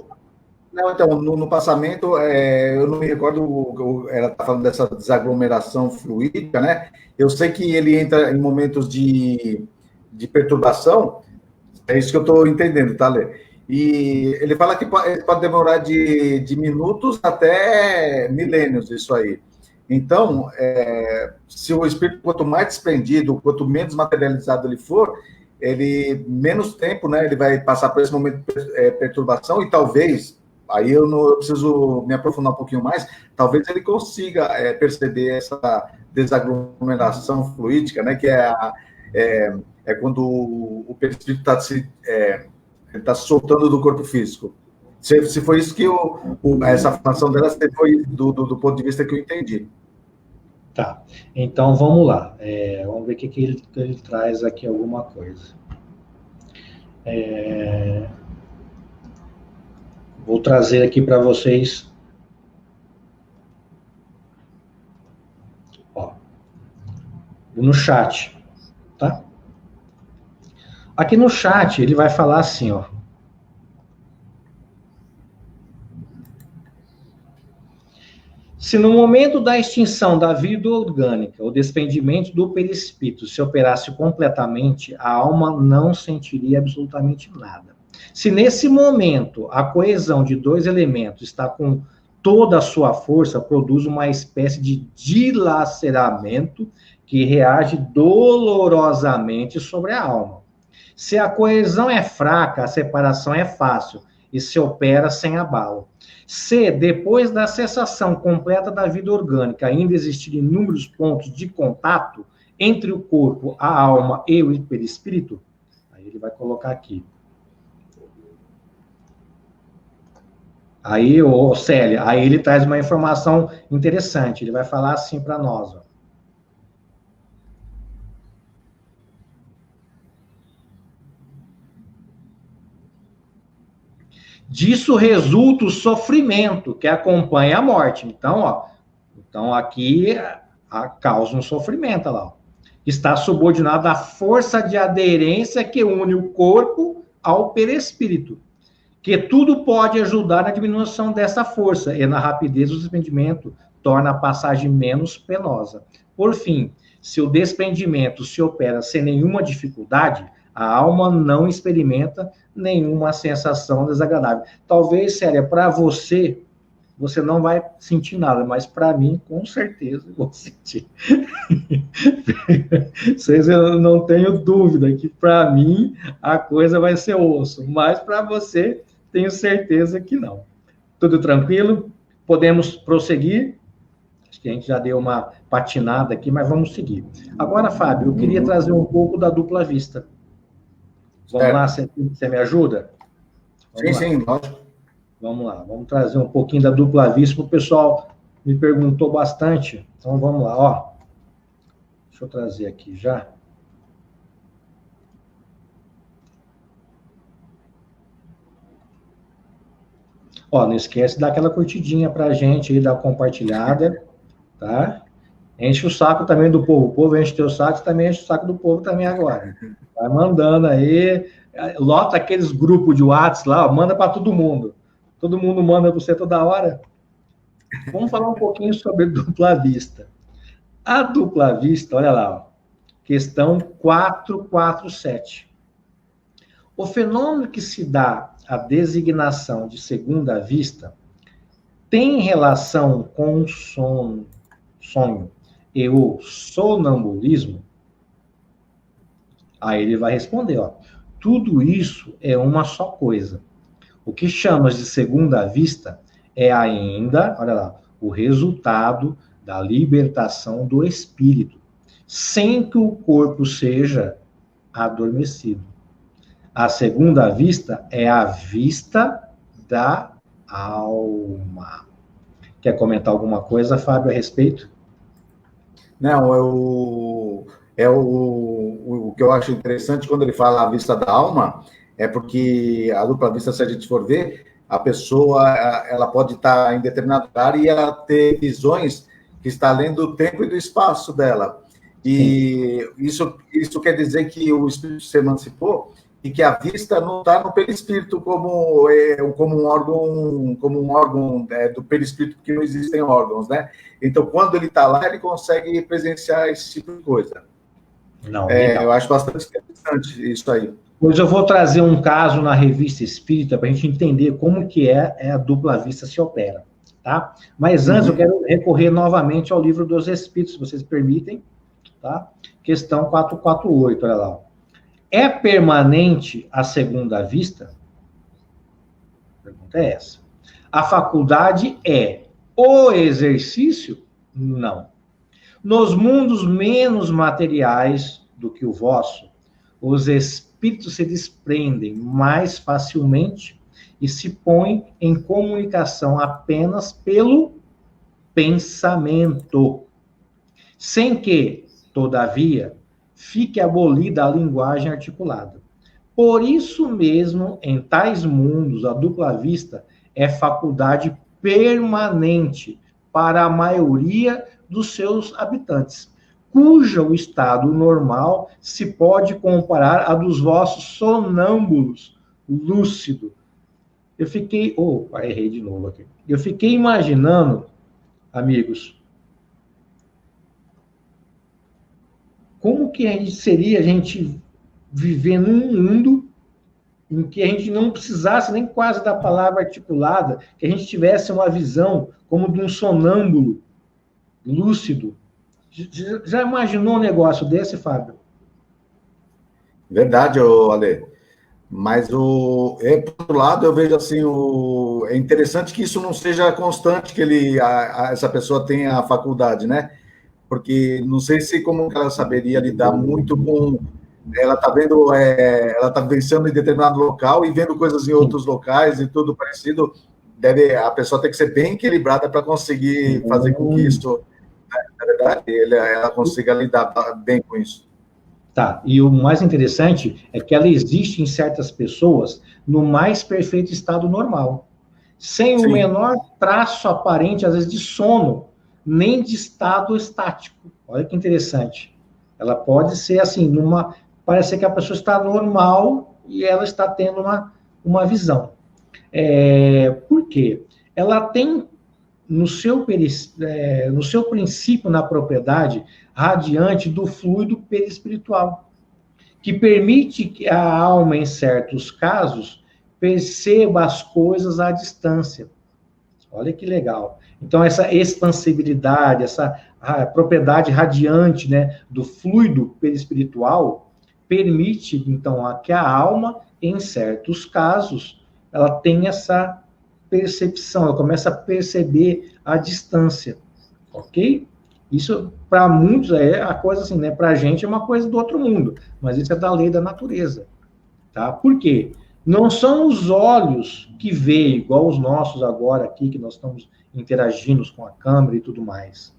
Não, então, no passamento, eu não me recordo, ela está falando dessa desaglomeração fluídica, né? Eu sei que ele entra em momentos de perturbação, é isso que eu estou entendendo, tá, Lê? E ele fala que pode demorar de minutos até milênios, isso aí. Então, se o espírito, quanto mais desprendido, quanto menos materializado ele for, ele menos tempo, né? Ele vai passar por esse momento de perturbação e talvez, aí eu preciso me aprofundar um pouquinho mais, talvez ele consiga perceber essa desaglomeração fluídica, né? Que é quando o perispírito está se soltando do corpo físico. Se foi isso que essa afirmação dela foi do ponto de vista que eu entendi. Tá, então vamos lá. Vamos ver o que ele traz aqui, alguma coisa. Vou trazer aqui para vocês. Ó, no chat, tá? Aqui no chat ele vai falar assim, ó. Se no momento da extinção da vida orgânica, o desprendimento do perispírito se operasse completamente, a alma não sentiria absolutamente nada. Se nesse momento a coesão de dois elementos está com toda a sua força, produz uma espécie de dilaceramento que reage dolorosamente sobre a alma. Se a coesão é fraca, a separação é fácil e se opera sem abalo. Se, depois da cessação completa da vida orgânica, ainda existirem inúmeros pontos de contato entre o corpo, a alma e o perispírito, aí ele vai colocar aqui. Aí, Célia, aí ele traz uma informação interessante, ele vai falar assim para nós, ó. Disso resulta o sofrimento que acompanha a morte. Então aqui causa um sofrimento, lá. Está subordinado à força de aderência que une o corpo ao perispírito, que tudo pode ajudar na diminuição dessa força e na rapidez do desprendimento, torna a passagem menos penosa. Por fim, se o desprendimento se opera sem nenhuma dificuldade, a alma não experimenta nenhuma sensação desagradável. Talvez, Célia, para você não vai sentir nada, mas para mim, com certeza, vou sentir. Eu não tenho dúvida que para mim a coisa vai ser osso, mas para você, tenho certeza que não. Tudo tranquilo? Podemos prosseguir? Acho que a gente já deu uma patinada aqui, mas vamos seguir. Agora, Fábio, eu queria trazer um pouco da dupla vista. Vamos lá, você me ajuda? Sim, lógico. Vamos lá, vamos trazer um pouquinho da dupla vista, o pessoal me perguntou bastante, então vamos lá, ó. Deixa eu trazer aqui já. Ó, não esquece de dar aquela curtidinha pra gente aí, dar uma compartilhada, tá? Enche o saco também do povo. O povo enche o teu saco, também enche o saco do povo também agora. Vai mandando aí, lota aqueles grupos de WhatsApp lá, ó, manda para todo mundo. Todo mundo manda para você toda hora. Vamos falar um pouquinho sobre dupla vista. A dupla vista, olha lá, ó, questão 447. O fenômeno que se dá a designação de segunda vista tem relação com o sonho e o sonambulismo? Aí ele vai responder, ó, tudo isso é uma só coisa. O que chamas de segunda vista é ainda, olha lá, o resultado da libertação do espírito, sem que o corpo seja adormecido. A segunda vista é a vista da alma. Quer comentar alguma coisa, Fábio, a respeito? Não, o que eu acho interessante quando ele fala a vista da alma, é porque a dupla vista, se a gente for ver, a pessoa ela pode estar em determinado lugar e ela ter visões que está além do tempo e do espaço dela. E isso quer dizer que o espírito se emancipou e que a vista não está no perispírito como um órgão do perispírito, porque não existem órgãos, né? Então, quando ele está lá, ele consegue presenciar esse tipo de coisa. Não, eu acho bastante interessante isso aí. Pois eu vou trazer um caso na Revista Espírita para a gente entender como que a dupla vista se opera, tá? Mas antes eu quero recorrer novamente ao Livro dos Espíritos, se vocês permitem, tá? Questão 448, olha lá. É permanente a segunda vista? A pergunta é essa. A faculdade é o exercício? Não. Nos mundos menos materiais do que o vosso, os espíritos se desprendem mais facilmente e se põem em comunicação apenas pelo pensamento, sem que, todavia, fique abolida a linguagem articulada. Por isso mesmo, em tais mundos, a dupla vista é faculdade permanente para a maioria dos seus habitantes, cujo estado normal se pode comparar a dos vossos sonâmbulos lúcido. Eu fiquei... Opa, errei de novo aqui. Eu fiquei imaginando, amigos, como que seria a gente viver num mundo em que a gente não precisasse nem quase da palavra articulada, que a gente tivesse uma visão como de um sonâmbulo lúcido. Já imaginou um negócio desse, Fábio? Verdade, Ale. Mas, por outro lado, eu vejo assim, é interessante que isso não seja constante, que essa pessoa tenha a faculdade, né? Porque não sei se como ela saberia lidar muito com... Ela está vendo, ela está vencendo em determinado local e vendo coisas em outros locais e tudo parecido. A pessoa tem que ser bem equilibrada para conseguir fazer com que isso, na verdade, ela consiga lidar bem com isso. Tá, e o mais interessante é que ela existe em certas pessoas no mais perfeito estado normal, sem o menor traço aparente, às vezes, de sono, nem de estado estático. Olha que interessante. Ela pode ser assim, parece que a pessoa está normal e ela está tendo uma visão. Por quê? Ela tem no seu princípio na propriedade radiante do fluido perispiritual, que permite que a alma, em certos casos, perceba as coisas à distância. Olha que legal. Então, essa expansibilidade, essa propriedade radiante, né, do fluido perispiritual, permite, então, que a alma, em certos casos, ela tenha essa percepção, ela começa a perceber a distância, ok? Isso, para muitos, é a coisa assim, né? Para a gente é uma coisa do outro mundo, mas isso é da lei da natureza, tá? Por quê? Não são os olhos que veem, igual os nossos agora aqui, que nós estamos interagindo com a câmera e tudo mais.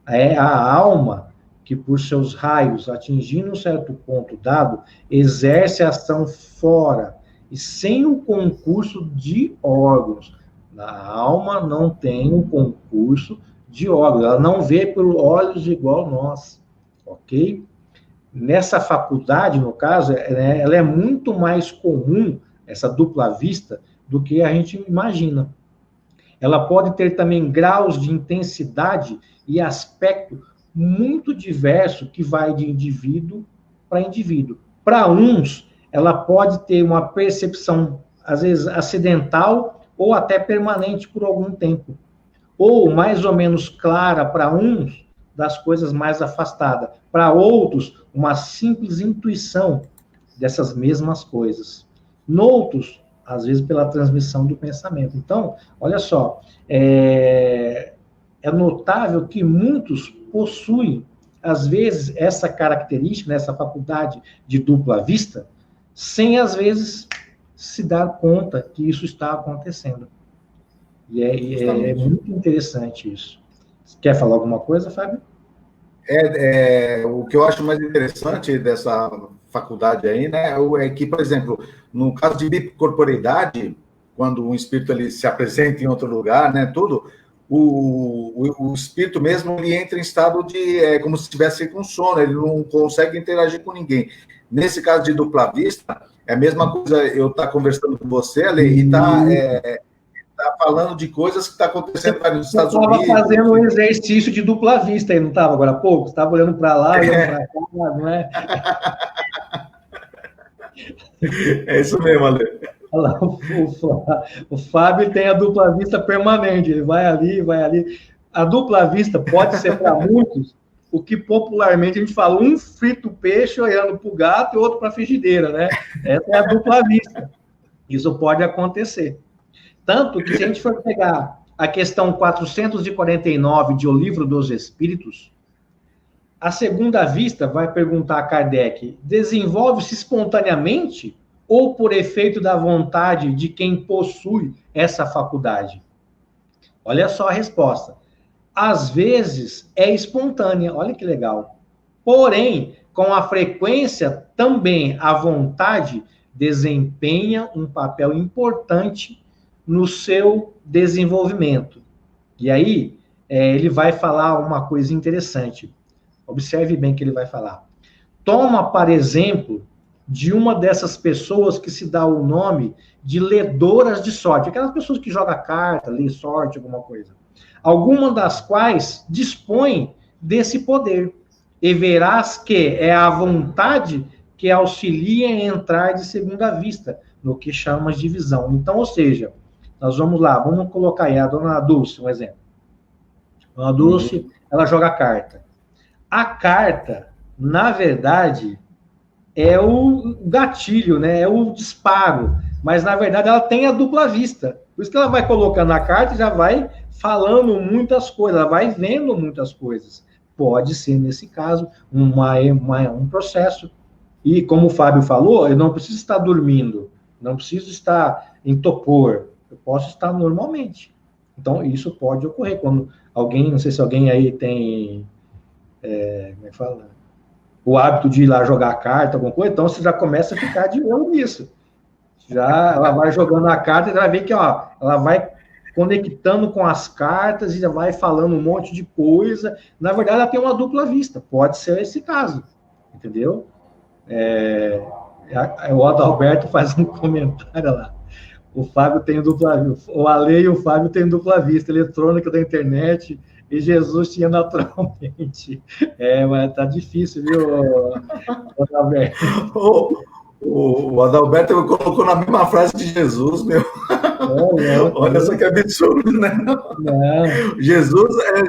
É a alma que, por seus raios, atingindo um certo ponto dado, exerce ação fora, e sem o concurso de órgãos. A alma não tem um concurso de órgãos, ela não vê por olhos igual nós, ok? Nessa faculdade, no caso, ela é muito mais comum, essa dupla vista, do que a gente imagina. Ela pode ter também graus de intensidade e aspecto muito diverso, que vai de indivíduo para indivíduo. Para uns, ela pode ter uma percepção, às vezes, acidental ou até permanente por algum tempo. Ou mais ou menos clara para uns, das coisas mais afastadas. Para outros, uma simples intuição dessas mesmas coisas. Noutros, às vezes, pela transmissão do pensamento. Então, olha só, é notável que muitos possuem, às vezes, essa característica, essa faculdade de dupla vista, sem, às vezes, se dar conta que isso está acontecendo. E é muito interessante isso. Quer falar alguma coisa, Fábio? O que eu acho mais interessante dessa faculdade aí, né, é que, por exemplo, no caso de bicorporeidade, quando um espírito ele se apresenta em outro lugar, né, tudo, o espírito mesmo ele entra em estado de como se estivesse com sono, ele não consegue interagir com ninguém. Nesse caso de dupla vista, é a mesma coisa eu estar conversando com você, Ale, e tá falando de coisas que estão acontecendo nos Estados Unidos. Você estava fazendo um exercício de dupla vista aí, não estava agora há pouco? Você estava olhando para lá, olhando para cá, não é? É isso mesmo, Ale. Olha lá, o Fábio tem a dupla vista permanente, ele vai ali, vai ali. A dupla vista pode ser para muitos o que popularmente a gente fala, um frita o peixe olhando para o gato e outro para a frigideira, né? Essa é a dupla vista. Isso pode acontecer. Tanto que se a gente for pegar a questão 449 de O Livro dos Espíritos, a segunda vista vai perguntar a Kardec, desenvolve-se espontaneamente ou por efeito da vontade de quem possui essa faculdade? Olha só a resposta. Às vezes é espontânea, olha que legal. Porém, com a frequência, também a vontade desempenha um papel importante no seu desenvolvimento. E aí, ele vai falar uma coisa interessante. Observe bem o que ele vai falar. Toma, para exemplo, de uma dessas pessoas que se dá o nome de ledoras de sorte. Aquelas pessoas que jogam carta, lê sorte, alguma coisa. Alguma das quais dispõem desse poder. E verás que é a vontade que auxilia em entrar de segunda vista, no que chamas de visão. Então, ou seja, nós vamos lá, vamos colocar aí a dona Dulce, um exemplo. A dona Dulce, ela joga carta. A carta, na verdade, é o gatilho, né? É o disparo. Mas, na verdade, ela tem a dupla vista. Por isso que ela vai colocando a carta e já vai falando muitas coisas, ela vai vendo muitas coisas. Pode ser, nesse caso, um processo. E, como o Fábio falou, eu não preciso estar dormindo, não preciso estar em torpor, eu posso estar normalmente. Então, isso pode ocorrer. Quando alguém, não sei se alguém aí tem, como é que fala? O hábito de ir lá jogar carta, alguma coisa, então você já começa a ficar de olho nisso. Já ela vai jogando a carta e vai ver que, ó, ela vai conectando com as cartas e já vai falando um monte de coisa. Na verdade, ela tem uma dupla vista. Pode ser esse caso, entendeu? O Adalberto faz um comentário lá. O Fábio tem dupla vista. O Ale e o Fábio têm dupla vista eletrônica da internet e Jesus tinha naturalmente. Mas tá difícil, viu, Adalberto? O Adalberto colocou na mesma frase de Jesus, meu. Olha só que absurdo, né? Não. Jesus né?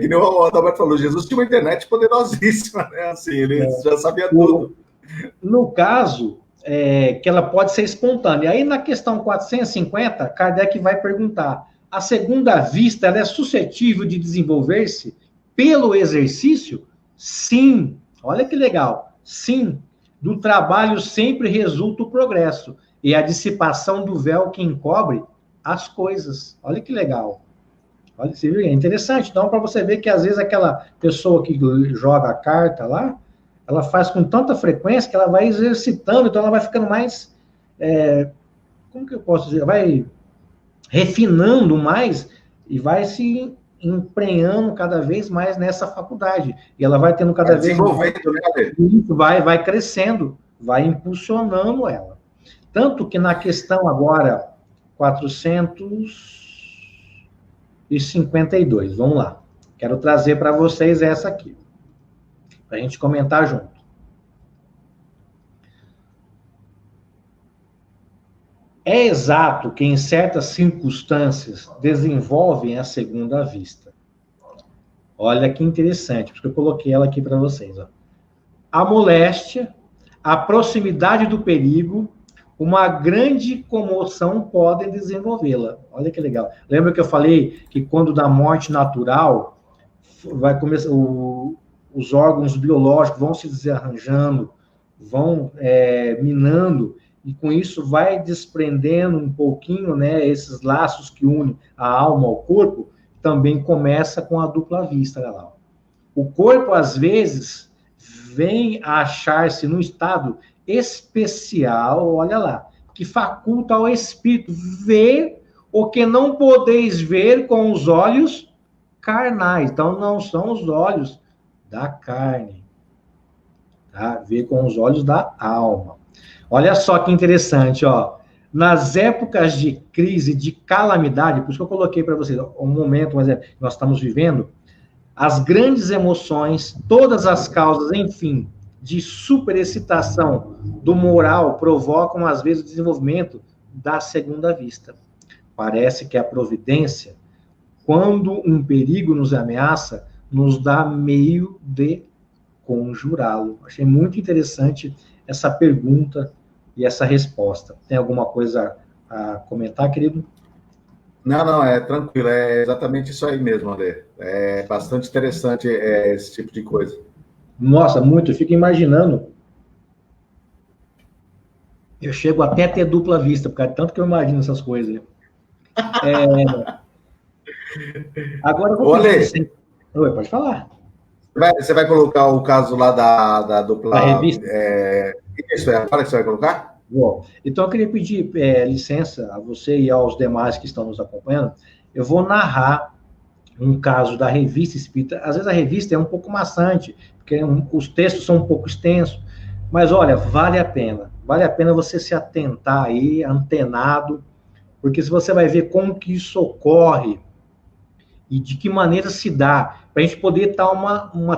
Que nem o Adalberto falou, Jesus tinha uma internet poderosíssima, né? Assim, ele já sabia tudo. No caso, que ela pode ser espontânea. Aí, na questão 450, Kardec vai perguntar, a segunda vista, ela é suscetível de desenvolver-se pelo exercício? Sim. Olha que legal. Sim. Do trabalho sempre resulta o progresso e a dissipação do véu que encobre as coisas. Olha que legal. Olha, você viu? É interessante. Então, para você ver que, às vezes, aquela pessoa que joga a carta lá, ela faz com tanta frequência que ela vai exercitando, então ela vai ficando mais, como que eu posso dizer? Vai refinando mais e vai se emprenhando cada vez mais nessa faculdade. E ela vai tendo cada vez mais... Vai crescendo, vai impulsionando ela. Tanto que na questão agora 452, vamos lá. Quero trazer para vocês essa aqui, para a gente comentar junto. É exato que em certas circunstâncias desenvolvem a segunda vista. Olha que interessante, porque eu coloquei ela aqui para vocês. Ó. A moléstia, a proximidade do perigo, uma grande comoção podem desenvolvê-la. Olha que legal. Lembra que eu falei que quando da morte natural, vai começar, os órgãos biológicos vão se desarranjando, vão minando, e com isso vai desprendendo um pouquinho, né, esses laços que unem a alma ao corpo, também começa com a dupla vista, olha lá. O corpo, às vezes, vem a achar-se num estado especial, olha lá, que faculta ao espírito ver o que não podeis ver com os olhos carnais. Então, não são os olhos da carne, tá? Ver com os olhos da alma. Olha só que interessante, ó. Nas épocas de crise, de calamidade, por isso que eu coloquei para vocês, um momento, mas nós estamos vivendo, as grandes emoções, todas as causas, enfim, de superexcitação do moral provocam, às vezes, o desenvolvimento da segunda vista. Parece que a providência, quando um perigo nos ameaça, nos dá meio de conjurá-lo. Achei muito interessante essa pergunta e essa resposta. Tem alguma coisa a comentar, querido? Não, é tranquilo, é exatamente isso aí mesmo, André. É bastante interessante esse tipo de coisa. Nossa, muito. Eu fico imaginando. Eu chego até a ter dupla vista, porque é tanto que eu imagino essas coisas. Agora eu vou pedir licença. Oi, pode falar. Você vai colocar o caso lá da dupla. A revista? Isso, agora que você vai colocar? Bom, então eu queria pedir licença a você e aos demais que estão nos acompanhando. Eu vou narrar um caso da Revista Espírita. Às vezes a revista é um pouco maçante, porque os textos são um pouco extensos, mas olha, vale a pena. Vale a pena você se atentar aí, antenado, porque se você vai ver como que isso ocorre e de que maneira se dá, para a gente poder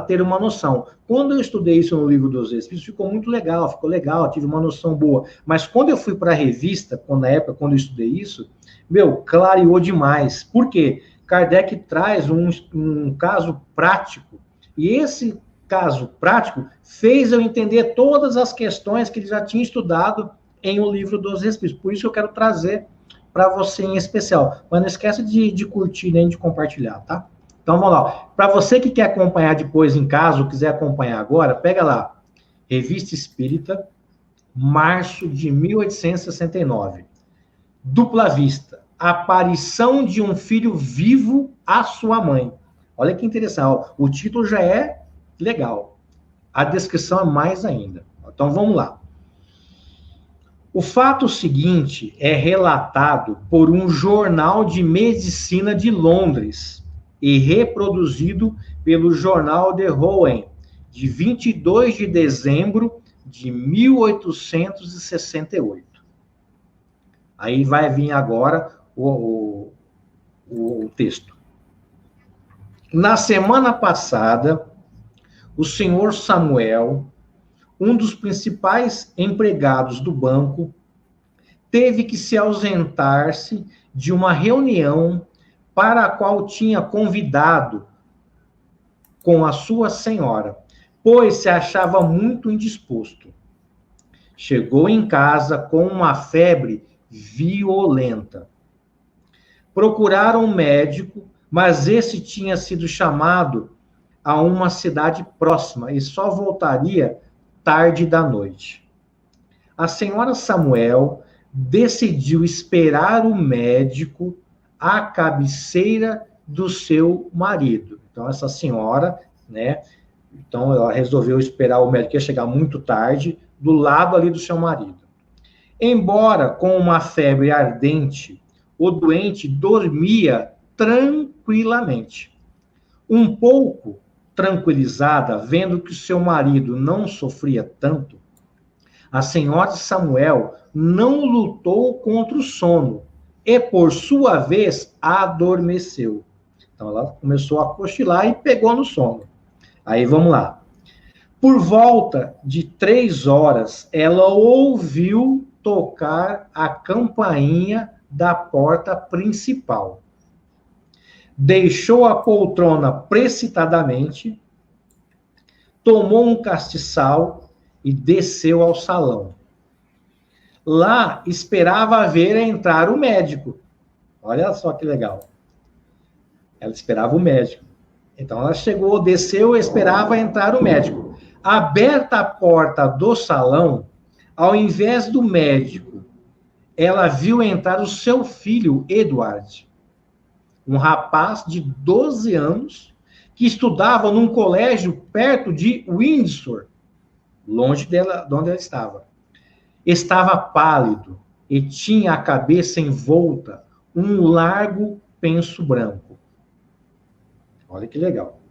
ter uma noção. Quando eu estudei isso no Livro dos Espíritos, ficou muito legal, tive uma noção boa. Mas quando eu fui para a revista, na época, quando eu estudei isso, clareou demais. Por quê? Kardec traz um caso prático, e esse caso prático fez eu entender todas as questões que ele já tinha estudado em O Livro dos Espíritos. Por isso eu quero trazer para você em especial. Mas não esqueça de curtir nem de compartilhar, tá? Então vamos lá. Para você que quer acompanhar depois em casa, ou quiser acompanhar agora, pega lá. Revista Espírita, março de 1869. Dupla vista. Aparição de um filho vivo à sua mãe. Olha que interessante. O título já é legal. A descrição é mais ainda. Então vamos lá. O fato seguinte é relatado por um jornal de medicina de Londres e reproduzido pelo jornal The Rowan, de 22 de dezembro de 1868. Aí vai vir agora o texto. Na semana passada, o senhor Samuel, um dos principais empregados do banco, teve que se ausentar-se de uma reunião para a qual tinha convidado com a sua senhora, pois se achava muito indisposto. Chegou em casa com uma febre violenta. Procuraram um médico, mas esse tinha sido chamado a uma cidade próxima e só voltaria tarde da noite. A senhora Samuel decidiu esperar o médico à cabeceira do seu marido. Então, essa senhora, né? Então, ela resolveu esperar o médico, ia chegar muito tarde, do lado ali do seu marido. Embora com uma febre ardente, o doente dormia tranquilamente. Um pouco tranquilizada, vendo que o seu marido não sofria tanto, a senhora Samuel não lutou contra o sono e, por sua vez, adormeceu. Então, ela começou a cochilar e pegou no sono. Aí, vamos lá. Por volta de 3 horas, ela ouviu tocar a campainha da porta principal. Deixou a poltrona precipitadamente, tomou um castiçal e desceu ao salão. Lá esperava ver entrar o médico. Olha só que legal. Ela esperava o médico. Então ela chegou, desceu e esperava entrar o médico. Aberta a porta do salão, ao invés do médico, ela viu entrar o seu filho, Edward, um rapaz de 12 anos, que estudava num colégio perto de Windsor, longe dela, de onde ela estava. Estava pálido e tinha a cabeça envolta um largo penso branco. Olha que legal.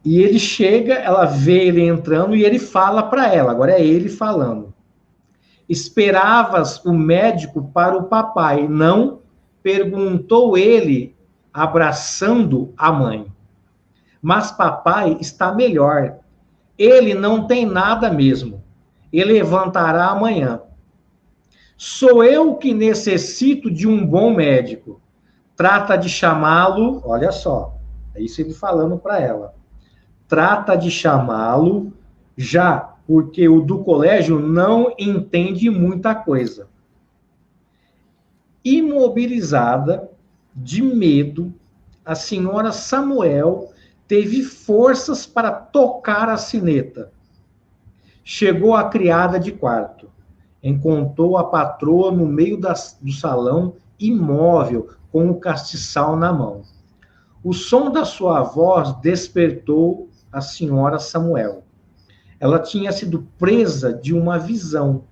E ele chega, ela vê ele entrando e ele fala para ela, agora é ele falando. Esperavas o médico para o papai, não? Perguntou ele, abraçando a mãe. Mas papai está melhor. Ele não tem nada mesmo. Ele levantará amanhã. Sou eu que necessito de um bom médico. Trata de chamá-lo, olha só, É isso ele falando para ela. Trata de chamá-lo já, porque o do colégio não entende muita coisa. Imobilizada, de medo, a senhora Samuel teve forças para tocar a sineta. Chegou a criada de quarto. Encontrou a patroa no meio do salão, imóvel, com o castiçal na mão. O som da sua voz despertou a senhora Samuel. Ela tinha sido presa de uma visão,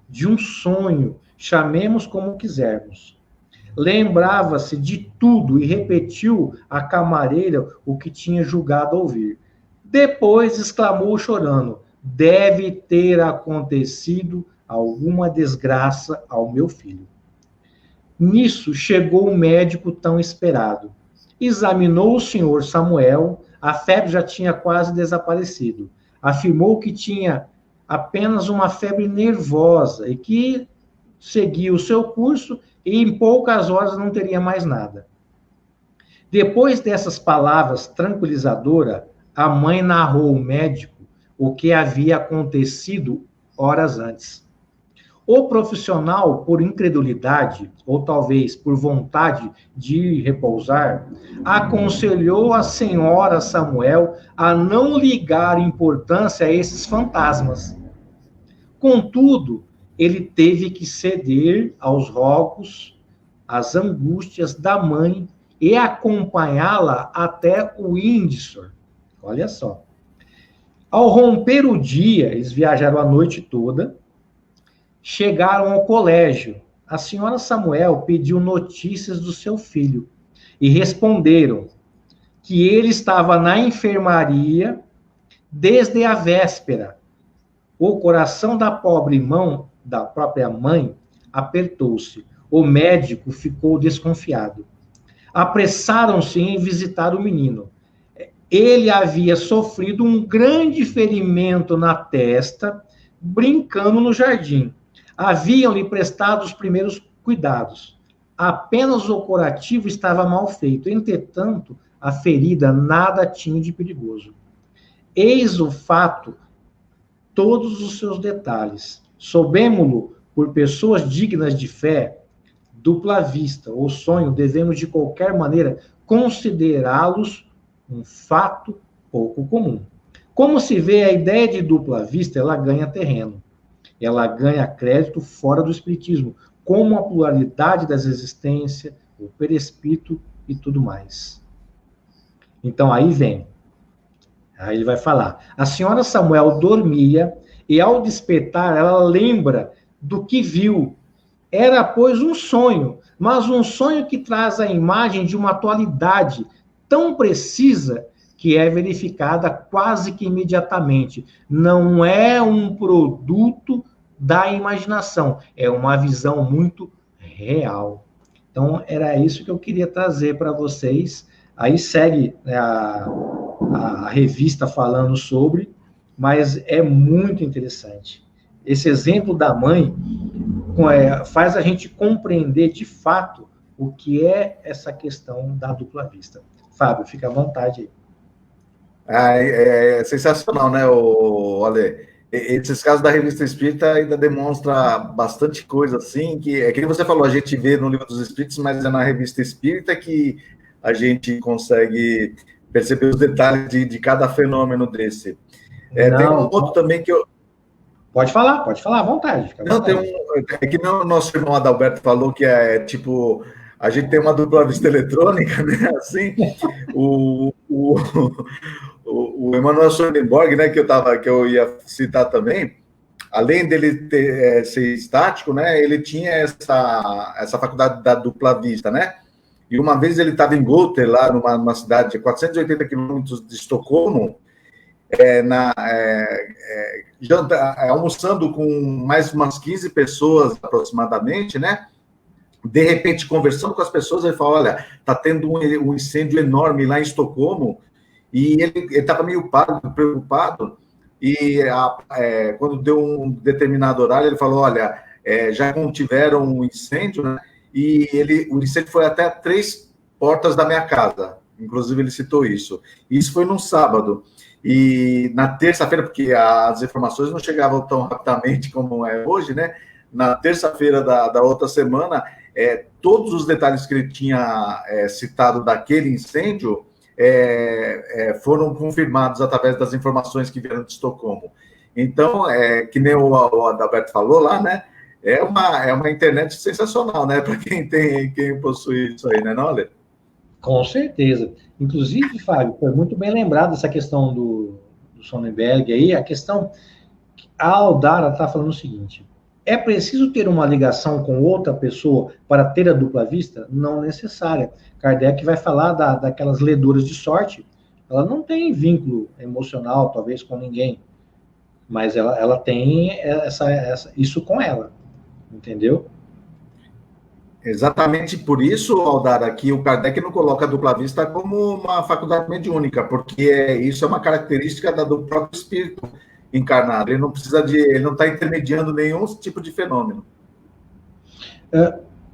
de um sonho, chamemos como quisermos. Lembrava-se de tudo e repetiu à camareira o que tinha julgado ouvir. Depois exclamou chorando: deve ter acontecido alguma desgraça ao meu filho. Nisso chegou o médico tão esperado. Examinou o senhor Samuel, a febre já tinha quase desaparecido. Afirmou que tinha apenas uma febre nervosa e que seguia o seu curso e em poucas horas não teria mais nada. Depois dessas palavras tranquilizadoras, a mãe narrou ao médico o que havia acontecido horas antes. O profissional, por incredulidade, ou talvez por vontade de repousar, aconselhou a senhora Samuel a não ligar importância a esses fantasmas. Contudo, ele teve que ceder aos rogos, às angústias da mãe e acompanhá-la até o Windsor. Olha só. Ao romper o dia, eles viajaram a noite toda, chegaram ao colégio. A senhora Samuel pediu notícias do seu filho e responderam que ele estava na enfermaria desde a véspera. O coração da pobre mão, da própria mãe, apertou-se. O médico ficou desconfiado. Apressaram-se em visitar o menino. Ele havia sofrido um grande ferimento na testa, brincando no jardim. Haviam-lhe prestado os primeiros cuidados. Apenas o curativo estava mal feito. Entretanto, a ferida nada tinha de perigoso. Eis o fato, todos os seus detalhes. Soubemo-lo por pessoas dignas de fé, dupla vista ou sonho, devemos de qualquer maneira considerá-los um fato pouco comum. Como se vê, a ideia de dupla vista, ela ganha terreno. Ela ganha crédito fora do espiritismo, como a pluralidade das existências, o perispírito e tudo mais. Então, aí vem. Aí ele vai falar. A senhora Samuel dormia e, ao despertar, ela lembra do que viu. Era, pois, um sonho, mas um sonho que traz a imagem de uma atualidade tão precisa que é verificada quase que imediatamente. Não é um produto da imaginação, é uma visão muito real. Então, era isso que eu queria trazer para vocês. Aí segue, né, a revista falando sobre, mas é muito interessante. Esse exemplo da mãe faz a gente compreender de fato o que é essa questão da dupla vista. Fábio, fica à vontade aí. É sensacional, né, Ale? Esses casos da Revista Espírita ainda demonstra bastante coisa, assim, que é que você falou, a gente vê no Livro dos Espíritos, mas é na Revista Espírita que a gente consegue perceber os detalhes de cada fenômeno desse. Tem um outro também que eu... Pode falar à vontade. Não, é que não, o nosso irmão Adalberto falou que é tipo... A gente tem uma dupla vista eletrônica, né? Assim, o Emanuel Swedenborg, né, que eu ia citar também, além dele ser estático, né, ele tinha essa faculdade da dupla vista, né? E uma vez ele estava em Gotha, lá numa cidade de 480 quilômetros de Estocolmo, almoçando com mais umas 15 pessoas aproximadamente, né? De repente, conversando com as pessoas, ele falou, olha, está tendo um incêndio enorme lá em Estocolmo, e ele estava meio preocupado, e quando deu um determinado horário, ele falou, olha, já contiveram um incêndio, né? E o incêndio foi até 3 portas da minha casa. Inclusive, ele citou isso. Isso foi num sábado. E na terça-feira, porque as informações não chegavam tão rapidamente como é hoje, né? Na terça-feira da outra semana, todos os detalhes que ele tinha citado daquele incêndio foram confirmados através das informações que vieram de Estocolmo. Então, que nem o Adalberto falou lá, né? É uma internet sensacional, né? Para quem possui isso aí, né, não, Ale? Com certeza. Inclusive, Fábio, foi muito bem lembrado essa questão do Sonnenberg aí. A questão, a Aldara está falando o seguinte: é preciso ter uma ligação com outra pessoa para ter a dupla vista? Não necessária. Kardec vai falar daquelas leduras de sorte. Ela não tem vínculo emocional, talvez, com ninguém, mas ela tem isso com ela, entendeu? Exatamente por isso, Aldara, que o Kardec não coloca a dupla vista como uma faculdade mediúnica, porque isso é uma característica do próprio espírito encarnado. Ele não está intermediando nenhum tipo de fenômeno.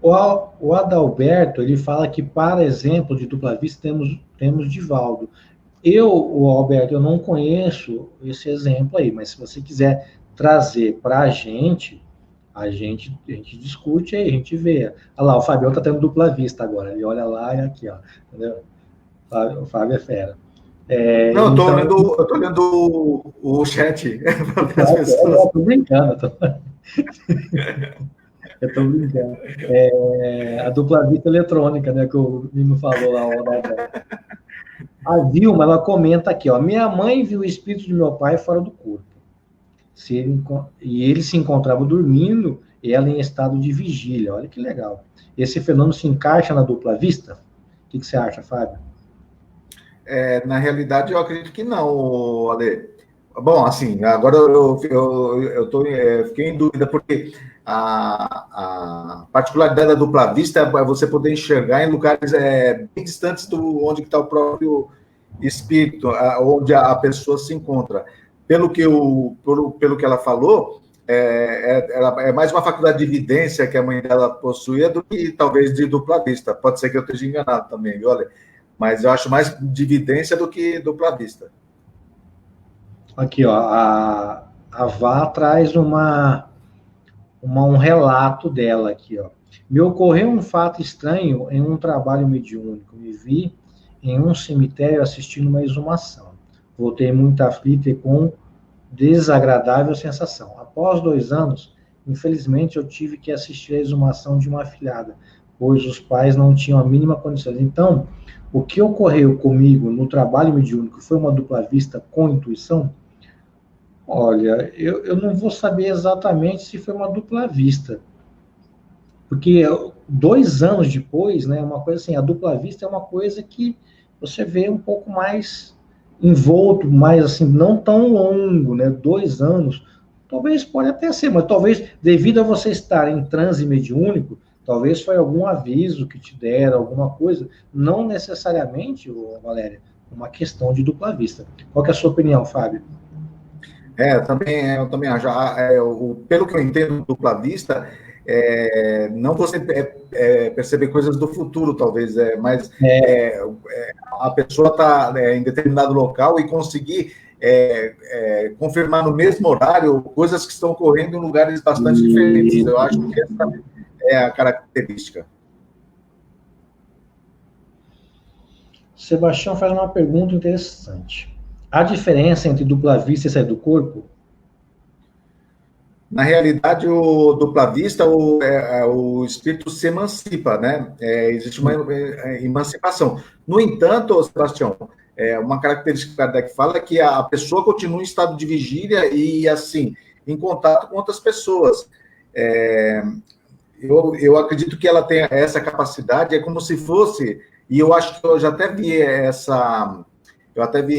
O Adalberto, ele fala que, para exemplo de dupla vista, temos Divaldo. O Alberto, eu não conheço esse exemplo aí, mas se você quiser trazer para a gente discute aí, a gente vê. Olha lá, o Fabião tá tendo dupla vista agora. Ele olha lá e aqui, ó. Entendeu? O Fábio é fera. Não, eu tô lendo o chat. Eu tô brincando. Eu tô brincando. A dupla vista eletrônica, né, que o menino falou lá. A Vilma, ela comenta aqui, ó. Minha mãe viu o espírito de meu pai fora do corpo. E ele se encontrava dormindo, e ela em estado de vigília. Olha que legal. Esse fenômeno se encaixa na dupla vista? O que você acha, Fábio? Na realidade, eu acredito que não, Ale. Bom, assim, agora fiquei em dúvida, porque a particularidade da dupla vista é você poder enxergar em lugares bem distantes do onde está o próprio espírito, onde a pessoa se encontra. Pelo que ela falou, ela é mais uma faculdade de evidência que a mãe dela possuía do que talvez de dupla vista. Pode ser que eu esteja enganado também, viu, Ale? Mas eu acho mais de evidência do que dupla vista. Aqui, ó, a Vá traz um relato dela aqui, ó. Me ocorreu um fato estranho em um trabalho mediúnico. Me vi em um cemitério assistindo uma exumação. Voltei muito aflita e com desagradável sensação. Após 2 anos, infelizmente, eu tive que assistir a exumação de uma afilhada, pois os pais não tinham a mínima condição. Então, o que ocorreu comigo no trabalho mediúnico foi uma dupla vista com intuição? Olha, eu não vou saber exatamente se foi uma dupla vista, porque 2 anos depois, né, uma coisa assim, a dupla vista é uma coisa que você vê um pouco mais envolto, mais assim, não tão longo, né, 2 anos, talvez pode até ser, mas talvez devido a você estar em transe mediúnico, talvez foi algum aviso que te deram, alguma coisa, não necessariamente, Valéria, uma questão de dupla vista. Qual que é a sua opinião, Fábio? Eu também acho. Pelo que eu entendo, dupla vista, não você perceber coisas do futuro, talvez, mas a pessoa está em determinado local e conseguir confirmar no mesmo horário coisas que estão ocorrendo em lugares bastante diferentes. Eu acho que essa é a característica. Sebastião faz uma pergunta interessante. Há diferença entre dupla vista e sair do corpo? Na realidade, o dupla vista, o espírito se emancipa, né? Existe uma emancipação. No entanto, Sebastião, uma característica que o Kardec fala é que a pessoa continua em estado de vigília e, assim, em contato com outras pessoas. Eu acredito que ela tem essa capacidade, é como se fosse, e eu acho que eu já até vi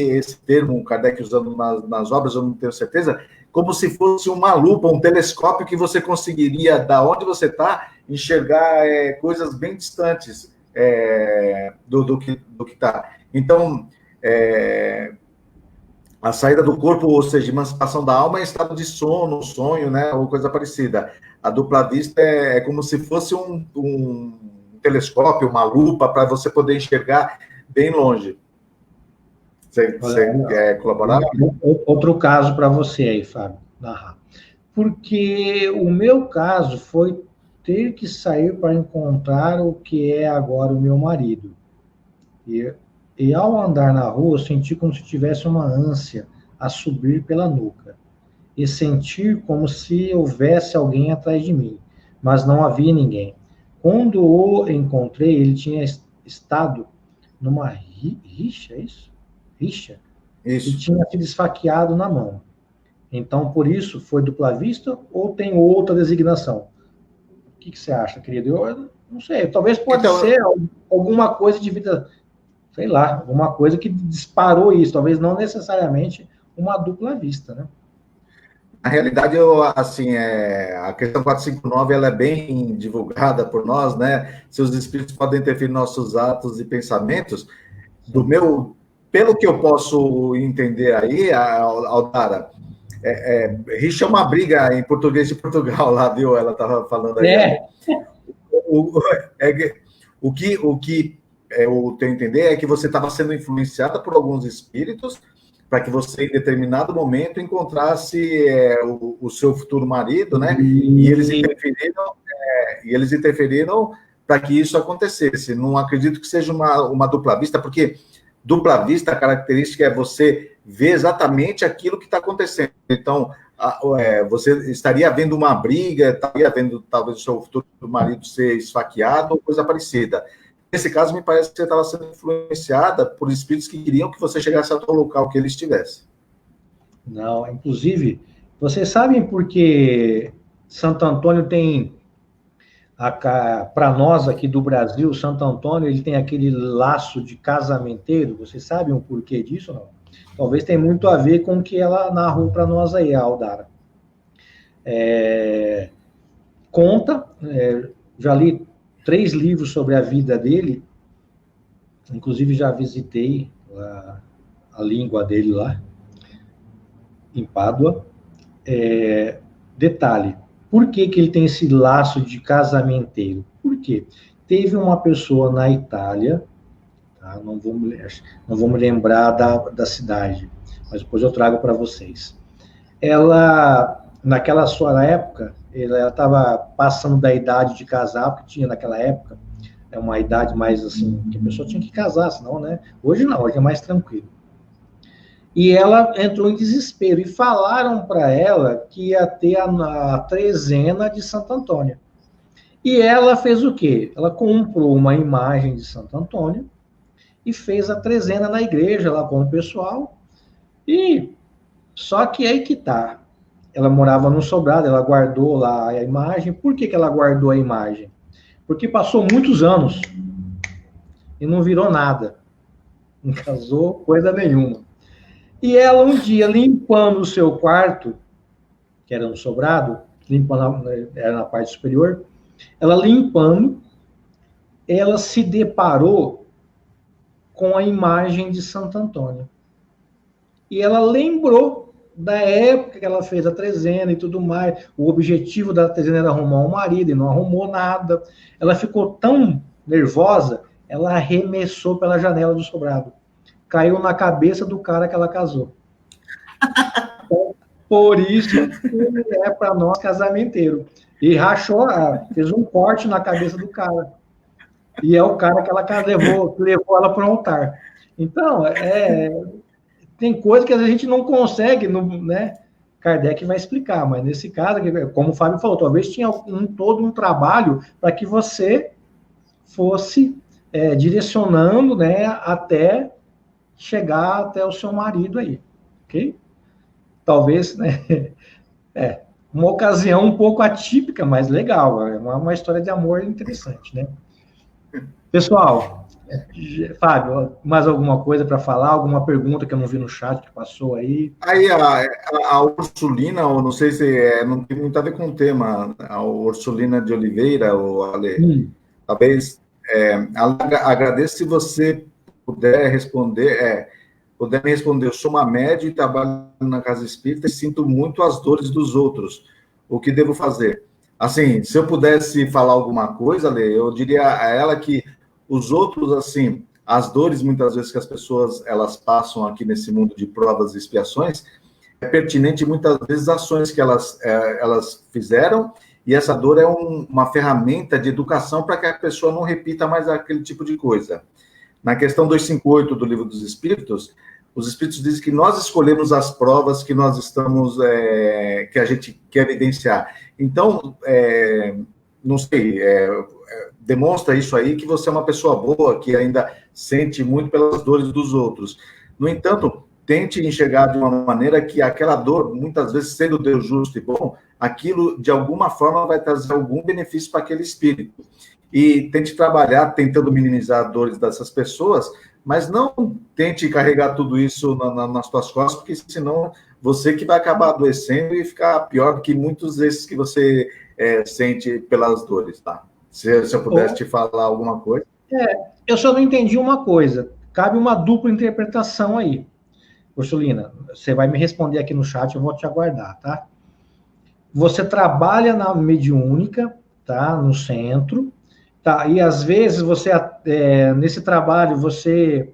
esse termo, o Kardec usando nas obras, eu não tenho certeza, como se fosse uma lupa, um telescópio que você conseguiria, da onde você está, enxergar coisas bem distantes do que está. Então, a saída do corpo, ou seja, emancipação da alma, é estado de sono, sonho, né, ou coisa parecida. A dupla vista é como se fosse um telescópio, uma lupa, para você poder enxergar bem longe. Você quer colaborar? Outro caso para você aí, Fábio, narrar. Porque o meu caso foi ter que sair para encontrar o que é agora o meu marido. E ao andar na rua, eu senti como se tivesse uma ânsia a subir pela nuca. E sentir como se houvesse alguém atrás de mim, mas não havia ninguém. Quando o encontrei, ele tinha estado numa rixa, é isso? Rixa? Isso. E tinha sido esfaqueado na mão. Então, por isso, foi dupla vista ou tem outra designação? O que você acha, querido? Eu não sei, talvez pode ser alguma coisa de vida, sei lá, alguma coisa que disparou isso, talvez não necessariamente uma dupla vista, né? Na realidade, assim, a questão 459 ela é bem divulgada por nós, né? Seus espíritos podem interferir em nossos atos e pensamentos. Pelo que eu posso entender aí, Aldara, rixa é uma briga em português de Portugal lá, viu? Ela estava falando aí. O que eu tenho a entender é que você estava sendo influenciada por alguns espíritos para que você, em determinado momento, encontrasse o seu futuro marido, né? E eles interferiram para que isso acontecesse. Não acredito que seja uma dupla vista, porque dupla vista, a característica é você ver exatamente aquilo que está acontecendo. Então, você estaria vendo uma briga, estaria vendo talvez o seu futuro marido ser esfaqueado ou coisa parecida. Nesse caso, me parece que você estava sendo influenciada por espíritos que queriam que você chegasse ao local que ele estivesse. Não, inclusive, vocês sabem por que Santo Antônio tem, para nós aqui do Brasil, Santo Antônio, ele tem aquele laço de casamenteiro? Vocês sabem o porquê disso, não? Talvez tenha muito a ver com o que ela narrou para nós aí, a Aldara. Conta, já li 3 livros sobre a vida dele, inclusive já visitei a língua dele lá, em Pádua. Detalhe, por que ele tem esse laço de casamenteiro? Por quê? Teve uma pessoa na Itália, tá? Não vou me lembrar da cidade, mas depois eu trago para vocês. Ela, naquela sua época, ela estava passando da idade de casar, porque tinha naquela época uma idade mais assim, que a pessoa tinha que casar, senão, né? Hoje não, hoje é mais tranquilo. E ela entrou em desespero, e falaram para ela que ia ter a trezena de Santo Antônio. E ela fez o quê? Ela comprou uma imagem de Santo Antônio e fez a trezena na igreja, lá com o pessoal. E só que aí que tá. Ela morava no sobrado, ela guardou lá a imagem. Por que ela guardou a imagem? Porque passou muitos anos e não virou nada. Não casou coisa nenhuma. E ela, um dia, limpando o seu quarto, que era no sobrado, era na parte superior, ela limpando, ela se deparou com a imagem de Santo Antônio. E ela lembrou da época que ela fez a trezena e tudo mais. O objetivo da trezena era arrumar um marido, e não arrumou nada. Ela ficou tão nervosa, ela arremessou pela janela do sobrado. Caiu na cabeça do cara que ela casou. Então, por isso ele é para nós casamenteiro. E rachou, fez um corte na cabeça do cara. E é o cara que ela levou ela para o altar. Então, tem coisa que a gente não consegue, né? Kardec vai explicar, mas nesse caso, como o Fábio falou, talvez tinha todo um trabalho para que você fosse direcionando, né, até chegar até o seu marido aí, ok? Talvez, né, uma ocasião um pouco atípica, mas legal, é uma história de amor interessante, né? Pessoal, Fábio, mais alguma coisa para falar? Alguma pergunta que eu não vi no chat que passou aí? Aí a Ursulina, ou não sei se não tem muito a ver com o tema, a Ursulina de Oliveira, ou Ale, talvez, agradeço se você puder responder, me responder. Eu sou uma médium e trabalho na casa espírita e sinto muito as dores dos outros. O que devo fazer? Assim, se eu pudesse falar alguma coisa, Ale, eu diria a ela que os outros, assim, as dores, muitas vezes, que as pessoas elas passam aqui nesse mundo de provas e expiações, é pertinente, muitas vezes, ações que elas fizeram, e essa dor é uma ferramenta de educação para que a pessoa não repita mais aquele tipo de coisa. Na questão 258 do Livro dos Espíritos, os Espíritos dizem que nós escolhemos as provas que nós estamos, que a gente quer evidenciar. Então, não sei, demonstra isso aí que você é uma pessoa boa, que ainda sente muito pelas dores dos outros. No entanto, tente enxergar de uma maneira que aquela dor, muitas vezes, sendo Deus justo e bom, aquilo, de alguma forma, vai trazer algum benefício para aquele espírito. E tente trabalhar tentando minimizar dores dessas pessoas, mas não tente carregar tudo isso nas suas costas, porque senão você que vai acabar adoecendo e ficar pior do que muitos desses que você sente pelas dores, tá? Se eu pudesse te falar alguma coisa. Eu só não entendi uma coisa. Cabe uma dupla interpretação aí. Ursulina, você vai me responder aqui no chat, eu vou te aguardar, tá? Você trabalha na mediúnica, tá? No centro, tá? E às vezes você, nesse trabalho, você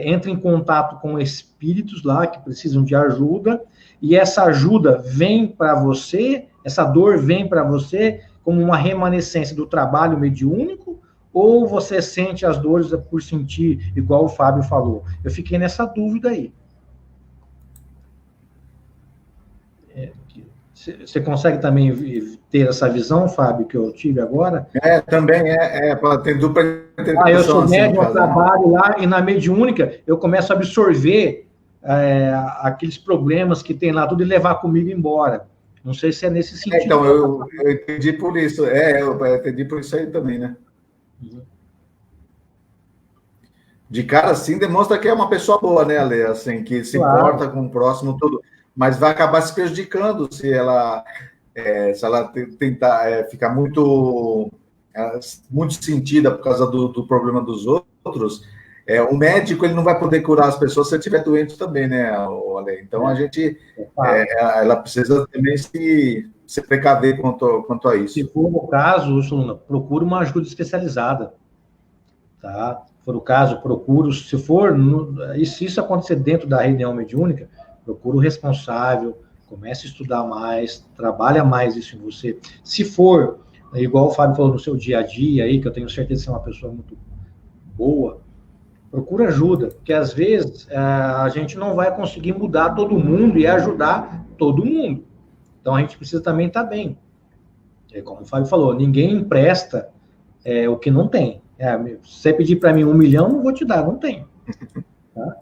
entra em contato com espíritos lá que precisam de ajuda, e essa ajuda vem para você, essa dor vem para você como uma remanescência do trabalho mediúnico, ou você sente as dores por sentir, igual o Fábio falou? Eu fiquei nessa dúvida aí. Você consegue também ter essa visão, Fábio, que eu tive agora? Também tem dupla interpretação. Eu sou médium, eu trabalho lá, e na mediúnica eu começo a absorver aqueles problemas que tem lá, tudo, e levar comigo embora. Não sei se é nesse sentido. Então, eu entendi por isso. Eu entendi por isso aí também, né? Uhum. De cara, assim, demonstra que é uma pessoa boa, né, Ale? Assim, que se importa com o próximo, tudo. Mas vai acabar se prejudicando se ela tentar ficar muito sentida por causa do problema dos outros. O médico, ele não vai poder curar as pessoas se ele estiver doente também, né, Ale? Então, a gente, ela precisa também se precaver quanto a isso. Se for o caso, Ursulina, procura uma ajuda especializada, tá? Se for o caso, procura, se isso acontecer dentro da reunião mediúnica, procura o responsável, comece a estudar mais, trabalha mais isso em você. Se for, igual o Fábio falou, no seu dia a dia aí, que eu tenho certeza que você é uma pessoa muito boa, procura ajuda, porque às vezes a gente não vai conseguir mudar todo mundo e ajudar todo mundo. Então a gente precisa também estar bem. Como o Fábio falou, ninguém empresta o que não tem. Se você pedir para mim 1 milhão, não vou te dar, não tem. Tá?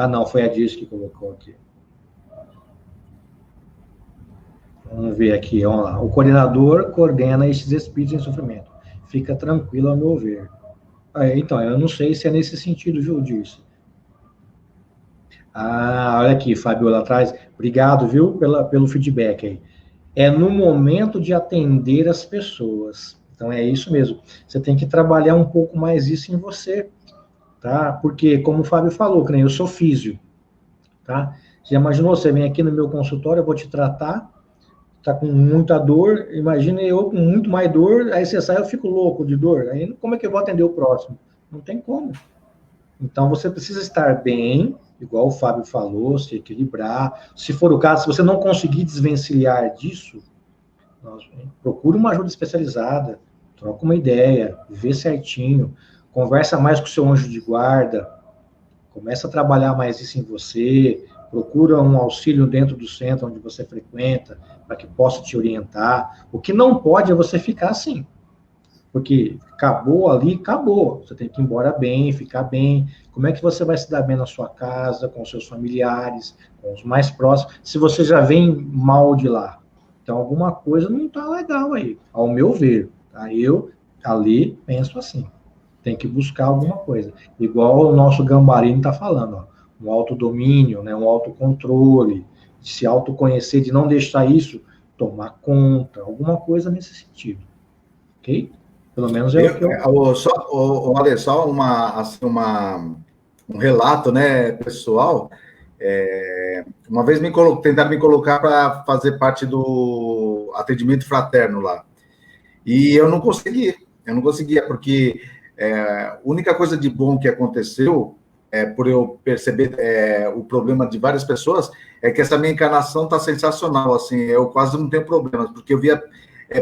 Não, foi a Diz que colocou aqui. Vamos ver aqui, vamos lá. O coordenador coordena esses espíritos em sofrimento. Fica tranquilo, ao meu ver. Então, eu não sei se é nesse sentido, viu, Dirce? Olha aqui, Fábio, lá atrás. Obrigado, viu, pelo feedback aí. É no momento de atender as pessoas. Então, é isso mesmo. Você tem que trabalhar um pouco mais isso em você, tá? Porque, como o Fábio falou, que nem eu sou físio, tá? Você já imaginou, você vem aqui no meu consultório, eu vou te tratar, tá com muita dor, imagina eu com muito mais dor, aí você sai, eu fico louco de dor, aí como é que eu vou atender o próximo? Não tem como. Então, você precisa estar bem, igual o Fábio falou, se equilibrar. Se for o caso, se você não conseguir desvencilhar disso, procura uma ajuda especializada, troca uma ideia, vê certinho, conversa mais com o seu anjo de guarda, começa a trabalhar mais isso em você, procura um auxílio dentro do centro onde você frequenta, para que possa te orientar. O que não pode é você ficar assim, porque acabou ali, acabou. Você tem que ir embora bem, ficar bem. Como é que você vai se dar bem na sua casa, com os seus familiares, com os mais próximos, se você já vem mal de lá? Então, alguma coisa não está legal aí, ao meu ver. Tá? Eu, ali, penso assim. Tem que buscar alguma coisa. Igual o nosso Gambarini está falando, ó, um autodomínio, né, um autocontrole, de se autoconhecer, de não deixar isso tomar conta, alguma coisa nesse sentido. Ok? Pelo menos é o que eu... Só um relato, né, pessoal. Uma vez tentaram me colocar para fazer parte do atendimento fraterno lá. E eu não conseguia, porque A única coisa de bom que aconteceu, por eu perceber o problema de várias pessoas, é que essa minha encarnação está sensacional, assim, eu quase não tenho problemas, porque eu via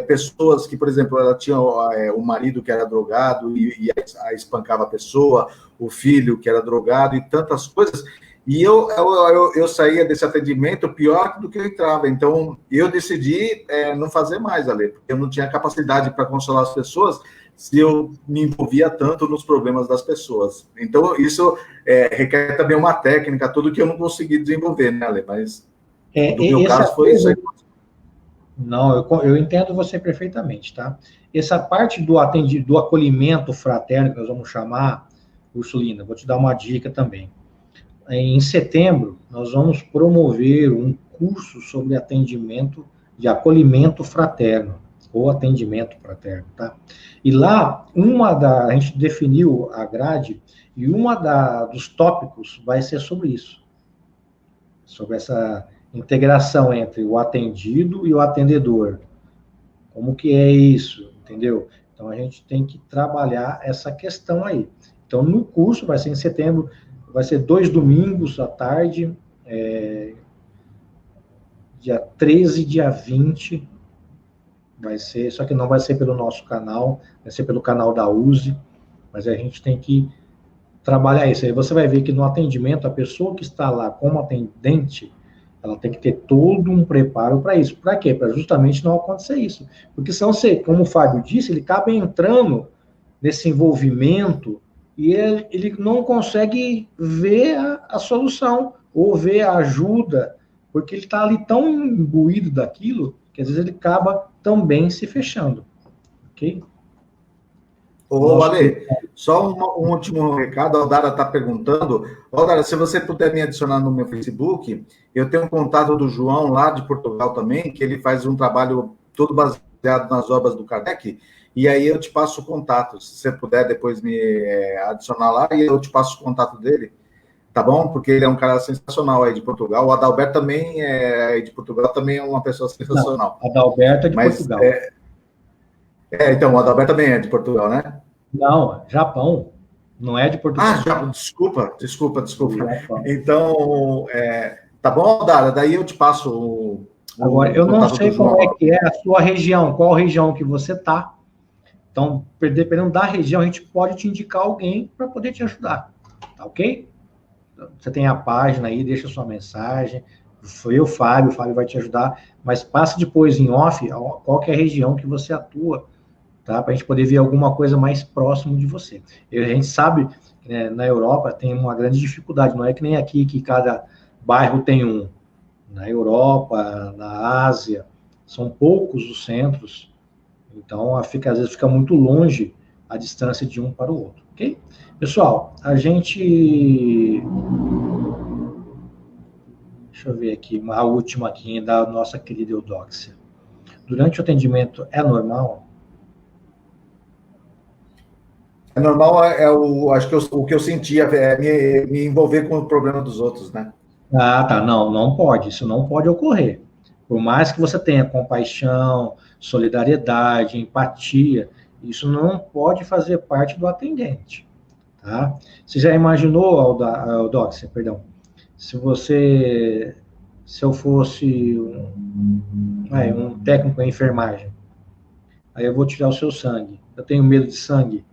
pessoas que, por exemplo, ela tinha o marido que era drogado e espancava a pessoa, o filho que era drogado e tantas coisas, e eu saía desse atendimento pior do que eu entrava. Então, eu decidi não fazer mais, Ale, porque eu não tinha capacidade para consolar as pessoas se eu me envolvia tanto nos problemas das pessoas. Então, isso requer também uma técnica, tudo que eu não consegui desenvolver, né, Ale? Mas, no meu caso, foi isso aí. Não, eu entendo você perfeitamente, tá? Essa parte do acolhimento fraterno, que nós vamos chamar, Ursulina, vou te dar uma dica também. Em setembro, nós vamos promover um curso sobre atendimento de acolhimento fraterno, ou atendimento fraterno, tá? E lá, a gente definiu a grade, e dos tópicos vai ser sobre isso, sobre essa integração entre o atendido e o atendedor. Como que é isso, entendeu? Então, a gente tem que trabalhar essa questão aí. Então, no curso, vai ser em setembro, vai ser 2 domingos à tarde, dia 13 e dia 20, vai ser, só que não vai ser pelo nosso canal, vai ser pelo canal da USE, mas a gente tem que trabalhar isso. Aí você vai ver que no atendimento, a pessoa que está lá como atendente, ela tem que ter todo um preparo para isso. Para quê? Para justamente não acontecer isso. Porque senão você, como o Fábio disse, ele acaba entrando nesse envolvimento e ele não consegue ver a solução ou ver a ajuda, porque ele está ali tão imbuído daquilo que às vezes ele acaba também se fechando. Ok? Ô, Ale, só um último recado, a Aldara está perguntando. Aldara, se você puder me adicionar no meu Facebook, eu tenho um contato do João, lá de Portugal também, que ele faz um trabalho todo baseado nas obras do Kardec, e aí eu te passo o contato. Se você puder depois me adicionar lá, e eu te passo o contato dele, tá bom? Porque ele é um cara sensacional aí de Portugal. O Adalberto também de Portugal, também é uma pessoa sensacional. Não, Adalberto é de Portugal. Então, o Adalberto também é de Portugal, né? Não, Japão. Não é de Portugal. Desculpa. Então, tá bom, Aldara? Daí eu te passo Agora, eu não sei como é que é a sua região, qual região que você tá. Então, dependendo da região, a gente pode te indicar alguém para poder te ajudar. Tá ok? Você tem a página aí, deixa sua mensagem. Foi o Fábio vai te ajudar. Mas passe depois em off qual que é a região que você atua, tá? Para a gente poder ver alguma coisa mais próximo de você. A gente sabe que na Europa tem uma grande dificuldade, não é que nem aqui que cada bairro tem um. Na Europa, na Ásia, são poucos os centros, então às vezes fica muito longe a distância de um para o outro, ok? Pessoal, deixa eu ver aqui, a última aqui da nossa querida Eudóxia. Durante o atendimento é normal? É normal, acho que o que eu sentia me envolver com o problema dos outros, né? Ah, tá. Não pode. Isso não pode ocorrer. Por mais que você tenha compaixão, solidariedade, empatia, isso não pode fazer parte do atendente, tá? Você já imaginou, Aldóxia, perdão, se eu fosse um técnico em enfermagem, aí eu vou tirar o seu sangue, eu tenho medo de sangue,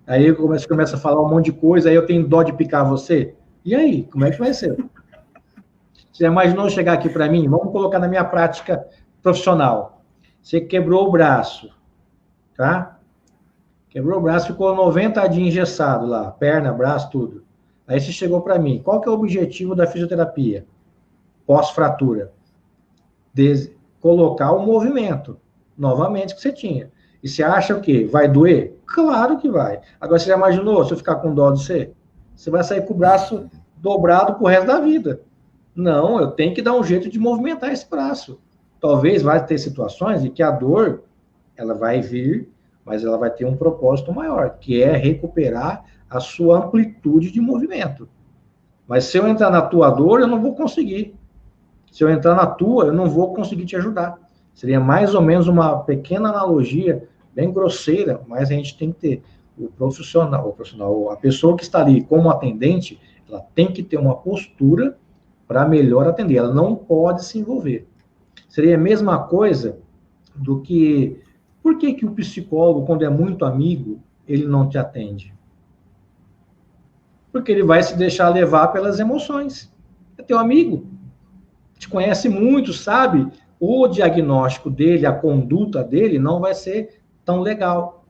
aí eu começo a falar um monte de coisa, aí eu tenho dó de picar você, e aí, como é que vai ser? Você imaginou chegar aqui para mim? Vamos colocar na minha prática profissional. Você quebrou o braço, tá? Quebrou o braço, ficou 90 dias engessado lá, perna, braço, tudo. Aí você chegou para mim. Qual que é o objetivo da fisioterapia? Pós-fratura. Colocar o movimento, novamente, que você tinha. E você acha o quê? Vai doer? Claro que vai. Agora, você já imaginou se eu ficar com dó de você? Você vai sair com o braço dobrado pro resto da vida. Não, eu tenho que dar um jeito de movimentar esse braço. Talvez vai ter situações em que a dor, ela vai vir, mas ela vai ter um propósito maior, que é recuperar a sua amplitude de movimento. Mas se eu entrar na tua dor, eu não vou conseguir. Se eu entrar na tua, eu não vou conseguir te ajudar. Seria mais ou menos uma pequena analogia, bem grosseira, mas a gente tem que ter a pessoa que está ali como atendente, ela tem que ter uma postura para melhor atender. Ela não pode se envolver. Seria a mesma coisa do que... Por que que o psicólogo, quando é muito amigo, ele não te atende? Porque ele vai se deixar levar pelas emoções. É teu amigo, te conhece muito, sabe? O diagnóstico dele, a conduta dele não vai ser tão legal.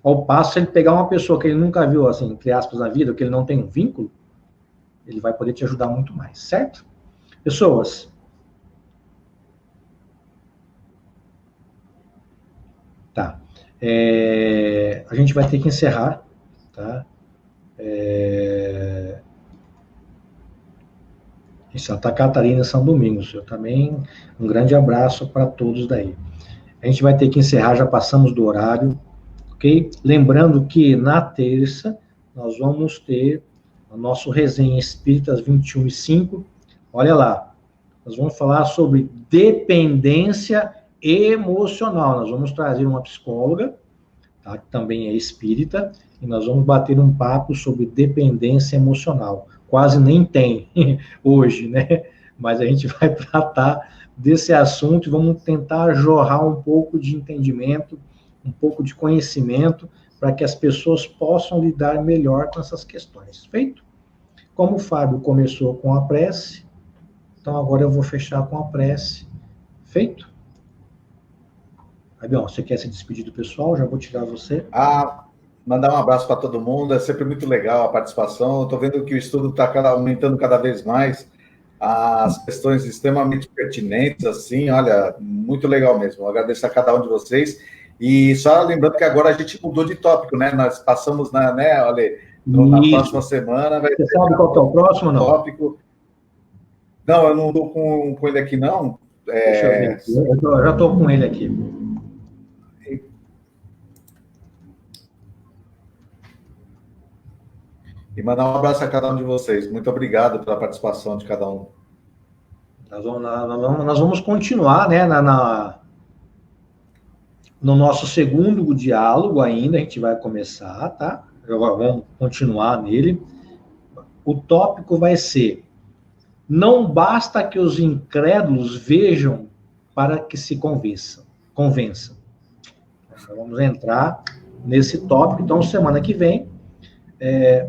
Ao passo, se ele pegar uma pessoa que ele nunca viu, assim, entre aspas, na vida, que ele não tem um vínculo, ele vai poder te ajudar muito mais, certo? Pessoas, tá. A gente vai ter que encerrar, tá? Em Santa Catarina, São Domingos. Eu também, um grande abraço para todos daí. A gente vai ter que encerrar, já passamos do horário, ok? Lembrando que na terça nós vamos ter o nosso Resenha Espíritas 21/5. Olha lá, nós vamos falar sobre dependência emocional. Nós vamos trazer uma psicóloga, tá, que também é espírita, e nós vamos bater um papo sobre dependência emocional. Quase nem tem hoje, né? Mas a gente vai tratar desse assunto e vamos tentar jorrar um pouco de entendimento, um pouco de conhecimento, para que as pessoas possam lidar melhor com essas questões. Feito? Como o Fábio começou com a prece, então agora eu vou fechar com a prece. Feito? Fabião, você quer se despedir do pessoal? Já vou tirar você. Mandar um abraço para todo mundo, é sempre muito legal a participação. Estou vendo que o estudo está aumentando cada vez mais, as questões extremamente pertinentes, assim, olha, muito legal mesmo. Eu agradeço a cada um de vocês. E só lembrando que agora a gente mudou de tópico, né? Nós passamos na próxima semana. Você sabe qual que é o próximo, não? Tópico. Não, eu não estou com ele aqui, não. Deixa eu ver aqui. Eu já estou com ele aqui. E mandar um abraço a cada um de vocês. Muito obrigado pela participação de cada um. Nós vamos continuar, né, no nosso segundo diálogo ainda, a gente vai começar, tá? Vamos continuar nele. O tópico vai ser: não basta que os incrédulos vejam para que se convençam. Então, vamos entrar nesse tópico. Então, semana que vem,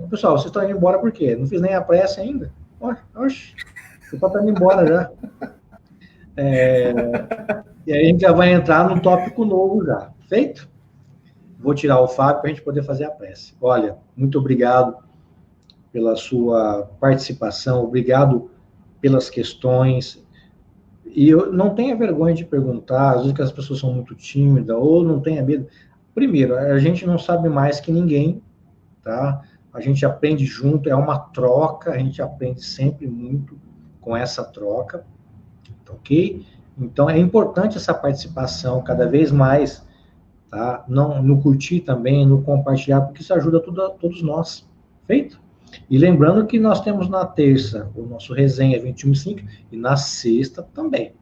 pessoal, vocês estão indo embora por quê? Não fiz nem a prece ainda? Oxe, você está indo embora já. E aí a gente já vai entrar num tópico novo já. Feito? Vou tirar o Fábio para a gente poder fazer a prece. Olha, muito obrigado pela sua participação, obrigado pelas questões. E não tenha vergonha de perguntar, às vezes que as pessoas são muito tímidas, ou não tenha medo. Primeiro, a gente não sabe mais que ninguém, tá? A gente aprende junto, é uma troca, a gente aprende sempre muito com essa troca, ok? Então, é importante essa participação cada vez mais, tá? No curtir também, no compartilhar, porque isso ajuda todos nós. Feito? E lembrando que nós temos na terça o nosso Resenha 21/5 e na sexta também.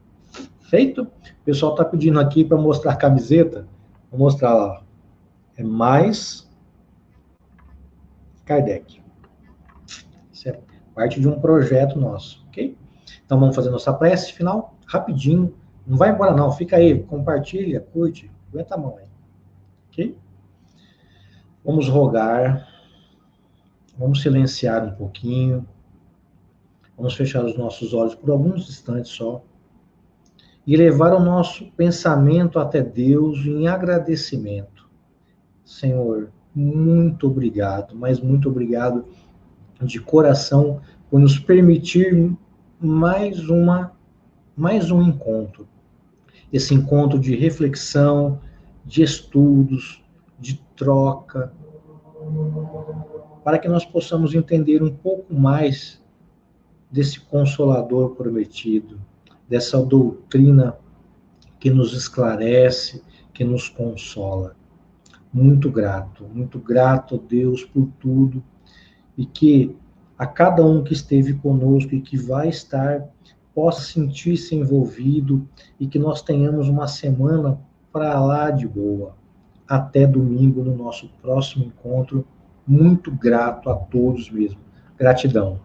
Feito? O pessoal está pedindo aqui para mostrar a camiseta. Vou mostrar lá. É mais Kardec. Isso é parte de um projeto nosso, ok? Então vamos fazer nossa prece final, rapidinho. Não vai embora não, fica aí, compartilha, curte, aguenta a mão aí, ok? Vamos rogar, vamos silenciar um pouquinho, vamos fechar os nossos olhos por alguns instantes só e levar o nosso pensamento até Deus em agradecimento. Senhor, muito obrigado, mas muito obrigado de coração por nos permitir mais um encontro. Esse encontro de reflexão, de estudos, de troca, para que nós possamos entender um pouco mais desse Consolador prometido, dessa doutrina que nos esclarece, que nos consola. Muito grato, Deus, por tudo, e que a cada um que esteve conosco e que vai estar, possa sentir-se envolvido e que nós tenhamos uma semana para lá de boa. até domingo no nosso próximo encontro. Muito grato a todos mesmo. Gratidão.